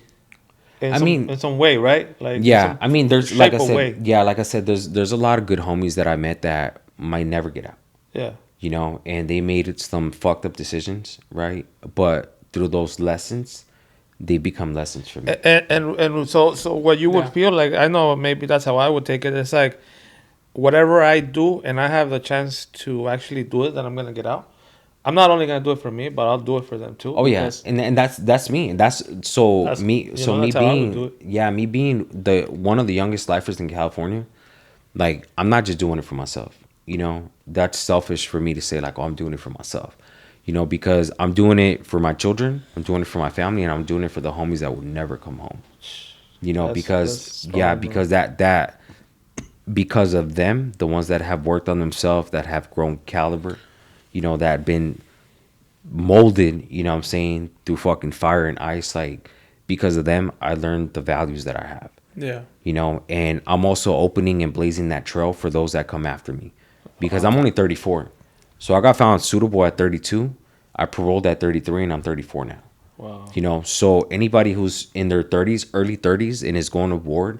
In some way, right? Like yeah, I mean, there's like I said, way. like I said, there's a lot of good homies that I met that might never get out. Yeah, you know, and they made some fucked up decisions, right? But through those lessons, they become lessons for me. And so what you would feel like, I know maybe that's how I would take it. It's like whatever I do, and I have the chance to actually do it, then I'm gonna get out. I'm not only gonna do it for me, but I'll do it for them too. Oh yeah, and that's me. Me being the one of the youngest lifers in California. Like I'm not just doing it for myself. you know, that's selfish for me to say like, oh, I'm doing it for myself, you know, because I'm doing it for my children, I'm doing it for my family, and I'm doing it for the homies that will never come home, you know, That's because strong, yeah, bro. because that because of them, the ones that have worked on themselves, that have grown caliber, you know, that have been molded, you know what I'm saying, through fucking fire and ice, like because of them, I learned the values that I have, Yeah. you know, and I'm also opening and blazing that trail for those that come after me, because I'm only 34. So I got found suitable at 32. I paroled at 33 and I'm 34 now. Wow. You know, so anybody who's in their 30s, early 30s, and is going to ward,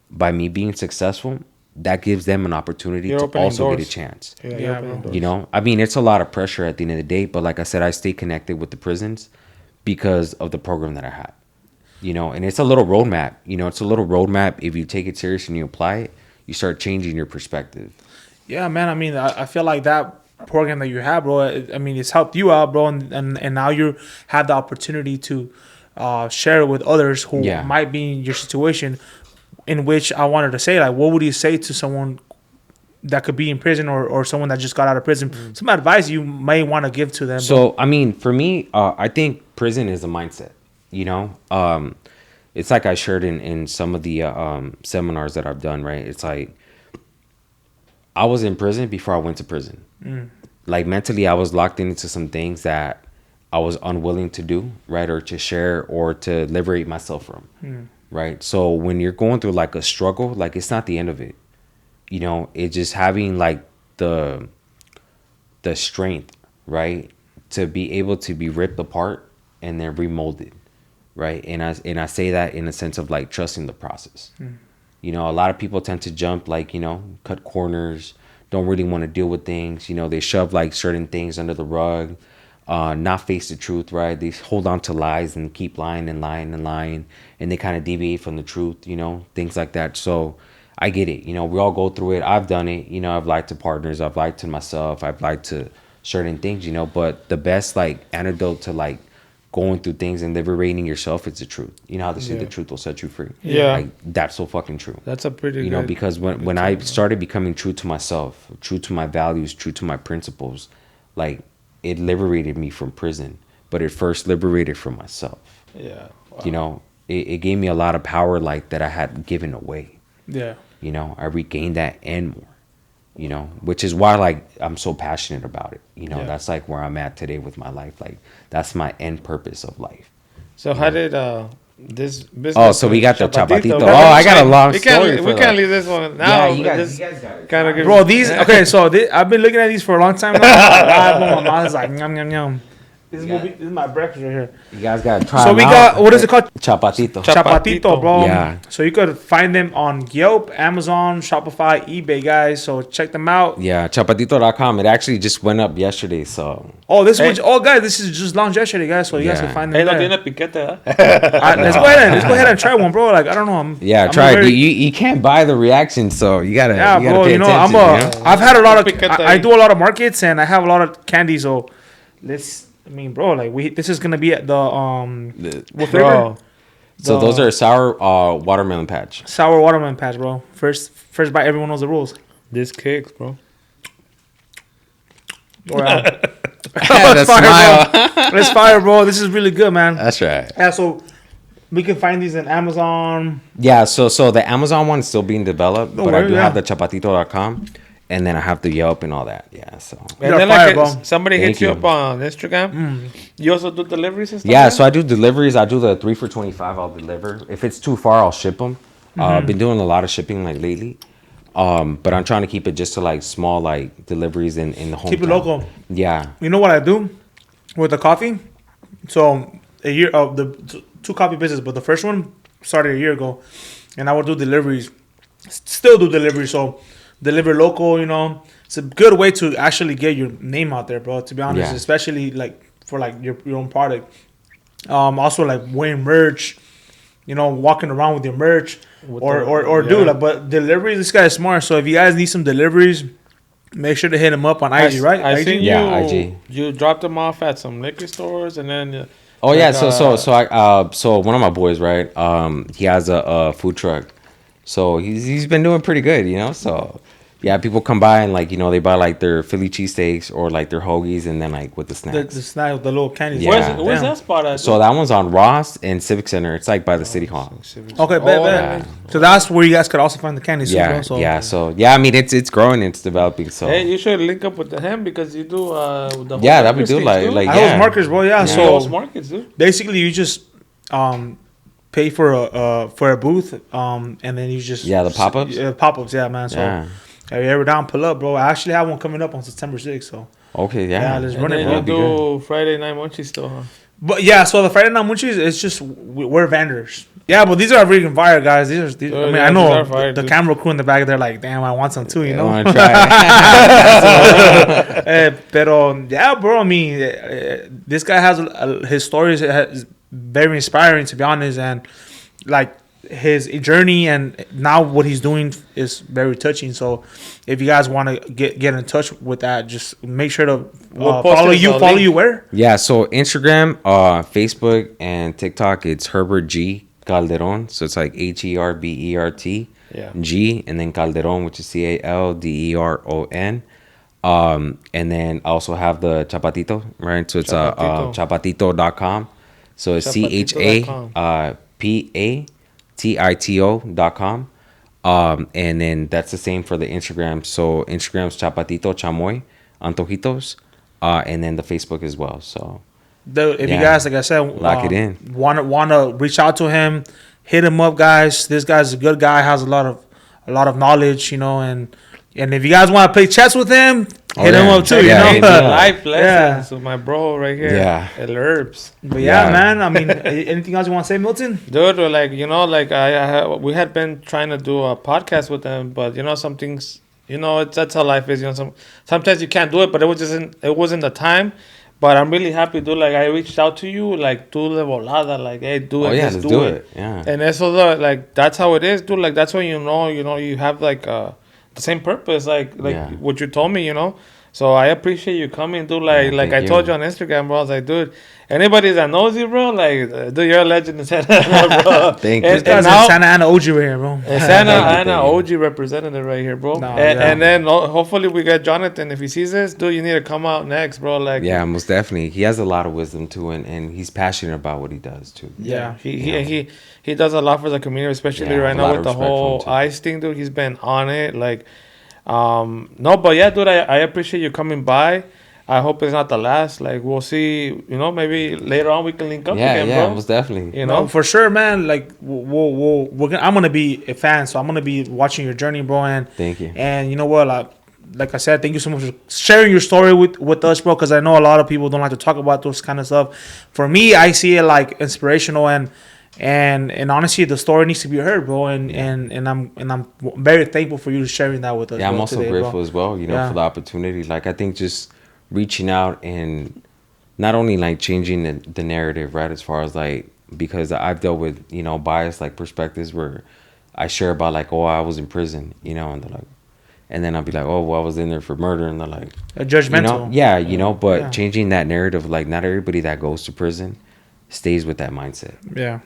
by me being successful, that gives them an opportunity You're to opening also get a doors. chance. Yeah, Yeah, opening bro. doors. You know, I mean, it's a lot of pressure at the end of the day, but like I said, I stay connected with the prisons because of the program that I have. You know, and it's a little roadmap. You know, it's a little roadmap. If you take it serious and you apply it, you start changing your perspective. Yeah, man. I mean, I feel like that program that you have, bro. I mean, it's helped you out, bro, and now you have the opportunity to share it with others who Yeah. might be in your situation. In which I wanted to say, like, what would you say to someone that could be in prison or someone that just got out of prison? Some advice you may want to give to them. So, I mean, for me, I think prison is a mindset. You know, it's like I shared in some of the seminars that I've done. Right? It's like I was in prison before I went to prison. Like mentally, I was locked into some things that I was unwilling to do, right, or to share, or to liberate myself from, right. So when you're going through like a struggle, like it's not the end of it. You know, it's just having like the strength, right, to be able to be ripped apart and then remolded, right. And I say that in a sense of like trusting the process. You know, a lot of people tend to jump, like, you know, cut corners, don't really want to deal with things. You know, they shove like certain things under the rug, not face the truth, right? They hold on to lies and keep lying and lying and lying, and they kind of deviate from the truth, you know, things like that. So I get it. You know, we all go through it. I've done it. You know, I've lied to partners. I've lied to myself. I've lied to certain things, you know, but the best like antidote to like going through things and liberating yourself is the truth. You know how they say the truth will set you free. Yeah. Like that's so fucking true. That's a pretty You know, good- because when I started becoming true to myself, true to my values, true to my principles, like it liberated me from prison, but it first liberated from myself. Yeah. Wow. You know, it gave me a lot of power like that I had given away. Yeah. You know, I regained that and more. You know, which is why like I'm so passionate about it. You know, Yeah. that's like where I'm at today with my life. Like that's my end purpose of life. So how did this business? Oh, so we got the chapatito. bro. Oh, I got a long we story. Can't, we for can't that. leave this one now. Yeah, you guys This got it. kind of give Bro, these okay. So I've been looking at these for a long time now. My mouth is like yum yum yum. This is my breakfast right here. You guys got to try. So we got what is it called? Chapatito. Chapatito, bro. Yeah. So you could find them on Yelp, Amazon, Shopify, eBay, guys. So check them out. Yeah, chapatito.com. It actually just went up yesterday, so Oh, guys, this is just launched yesterday, guys. So you guys Yeah. can find Hey, them no there. tiene piquete, ¿eh? Let's go ahead and try one, bro. Like I don't know. yeah, I'm try it. very- You can't buy the reaction, so you gotta Yeah, you gotta bro. pay You know, attention. I've had a lot of. Piquete I ahí. do a lot of markets and I have a lot of candy. So let's. I mean, bro, like this is gonna be at the what flavor? Bro. So those are sour watermelon patch. Sour watermelon patch, bro. First bite. Everyone knows the rules. This kicks, bro. Wow. The fire, It's fire, bro. This is really good, man. That's right. Yeah, so we can find these in Amazon. Yeah, so the Amazon one is still being developed, but I worry, do yeah. have the chapatito.com, and then I have the Yelp and all that. Yeah, so And You're then fire, like bro. somebody Thank hits you you. up on Instagram. You also do deliveries and stuff. yeah, like so I do deliveries. I do the 3 for $25. I'll deliver. If it's too far, I'll ship them. I've been doing a lot of shipping like lately, but I'm trying to keep it just to like small like deliveries in the home. Keep it local. Yeah, You know what I do with the coffee? So a year of the two coffee business, but the first one started a year ago, and I would do deliveries. Still do deliveries. So deliver local. You know, it's a good way to actually get your name out there, bro. To be honest, Yeah. especially like for like your own product. Also like wearing merch. You know, walking around with your merch. With Or the- do yeah. like, but deliveries. This guy is smart. So if you guys need some deliveries, make sure to hit him up on IG, right? I IG? seen Yeah, you. IG. You dropped them off at some liquor stores, and then. Oh yeah, Like, so one of my boys, right? He has a food truck, so he's been doing pretty good, you know. So Yeah, people come by and like they buy like their Philly cheesesteaks or like their hoagies and then like with the snacks. The snack with the little candies. Yeah. Where's that spot at? So that one's on Ross and Civic Center. It's like by the City Hall. Okay, bet. yeah. So that's where you guys could also find the candies. Yeah, as well, so. yeah. So yeah, I mean it's growing, it's developing. So Hey, you should link up with him because you do the whole yeah, that we market do stage, like dude. like I yeah. host markets, bro. Yeah. You So host markets, dude. basically, you just pay for a booth, and then you just Yeah, the pop-ups? pop-ups, yeah, man. So Yeah. if you're ever down, pull up, bro. I actually have one coming up on September 6th. So, Okay, yeah. Yeah, let's And run it, then bro. you That'd be do Friday night munchies still, huh? but yeah, so the Friday Night Munchies, it's just we're vendors. Yeah, but these are freaking fire, guys. These are. I mean, yeah, I these know are fire, the dude. camera crew in the back. They're like, damn, I want some too, you I know. want to try it. Pero yeah, bro. I mean, this guy has his stories is very inspiring, to be honest, and like his journey and now what he's doing is very touching. So if you guys want to get in touch with that, just make sure to We'll post follow it, you. the Follow link. you where? Yeah, so Instagram, Facebook, and TikTok, it's Herbert G Calderon. So it's like Herbert Yeah. G, and then Calderon, which is Calderon. And then I also have the Chapatito, right? So it's Chapatito. chapatito.com. So it's Chapatito.com. CHAPATITO.com. And then that's the same for the Instagram. So Instagram's Chapatito Chamoy Antojitos. And then the Facebook as well. So If Yeah. you guys, like I said, Lock it in. wanna reach out to him, hit him up, guys. This guy's a good guy, has a lot of knowledge, you know, and if you guys want to play chess with him, hit him yeah. up too, Yeah, you know. yeah. Life Yeah. lessons with my bro right here. Yeah. El Herbz. But yeah, Yeah. man. I mean, anything else you want to say, Milton? Dude, like, like we had been trying to do a podcast with them, but some things, that's how life is. Sometimes you can't do it, but it wasn't the time. But I'm really happy, dude. Like, I reached out to you, like, tu de volada, like, hey, do it. oh yeah, just let's do it. Yeah. And that's all like that's how it is, dude. Like, that's when you have like the same purpose, like Yeah. what you told me, So I appreciate you coming, dude. Like, Yeah, like I thank told you. you on Instagram, bro. I was like, dude, anybody that knows you, bro, like, dude, you're a legend in Santa Ana, bro. Thank you. And, This guy's now, in Santa Ana OG right here, bro. and Santa Thank you, Ana thank you. OG representative right here, bro. No, and, yeah. and then hopefully we get Jonathan. If he sees this, dude, you need to come out next, bro. Like, Yeah, most definitely. He has a lot of wisdom too, and he's passionate about what he does too. Yeah, Yeah. he does a lot for the community, especially Yeah, right a now lot with of the respect for him, whole too. ice thing, dude. He's been on it, like, no, but yeah, dude, I appreciate you coming by. I hope it's not the last. Like, we'll see. Maybe later on we can link up Yeah, again, yeah, bro. most definitely. No, for sure, man. Like, I'm gonna be a fan, so I'm gonna be watching your journey, bro. And Thank you. And you know what? Like I said, thank you so much for sharing your story with us, bro. Because I know a lot of people don't like to talk about those kind of stuff. For me, I see it like inspirational and honestly, the story needs to be heard, bro. And I'm very thankful for you sharing that with us. Yeah, I'm bro, also today, grateful bro. as well, Yeah. for the opportunity. Like, I think just reaching out and not only like changing the narrative, right? As far as like, because I've dealt with, biased like perspectives where I share about like, oh, I was in prison, and they're like, and then I'll be like, oh, well, I was in there for murder. And they're like, Judgmental. but Yeah. changing that narrative, like not everybody that goes to prison stays with that mindset. Yeah.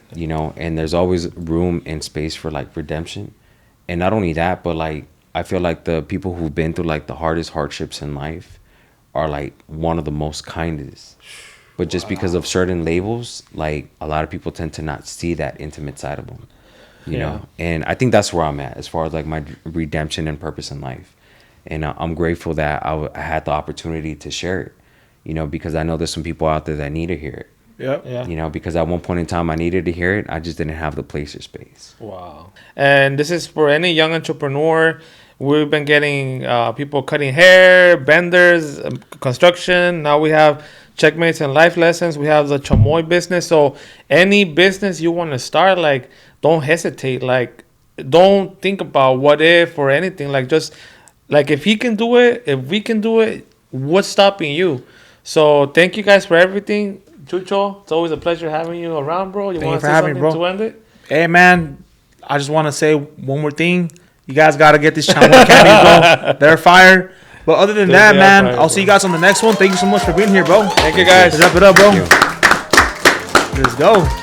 And there's always room and space for like redemption. And not only that, but like I feel like the people who've been through like the hardest hardships in life are like one of the most kindest. But just because of certain labels, like a lot of people tend to not see that intimate side of them, you Yeah. know. And I think that's where I'm at as far as like my redemption and purpose in life. And I'm grateful that I had the opportunity to share it, because I know there's some people out there that need to hear it. Yep. Yeah. Because at one point in time I needed to hear it. I just didn't have the place or space. Wow. And this is for any young entrepreneur. We've been getting people cutting hair, vendors, construction. Now we have checkmates and life lessons. We have the chamoy business. So any business you want to start, like, don't hesitate. Like, don't think about what if or anything. Like, just like if he can do it, if we can do it, what's stopping you? So thank you guys for everything. Chucho, it's always a pleasure having you around, bro. You Thank want you to for say having me, something bro. to end it? Hey, man, I just want to say one more thing. You guys got to get this chamoy candy, bro. They're fire. But other than Dude, that, they are man, fire, I'll see bro. you guys on the next one. Thank you so much for being here, bro. Thank you, guys. Let's wrap it up, bro. Thank you. Let's go.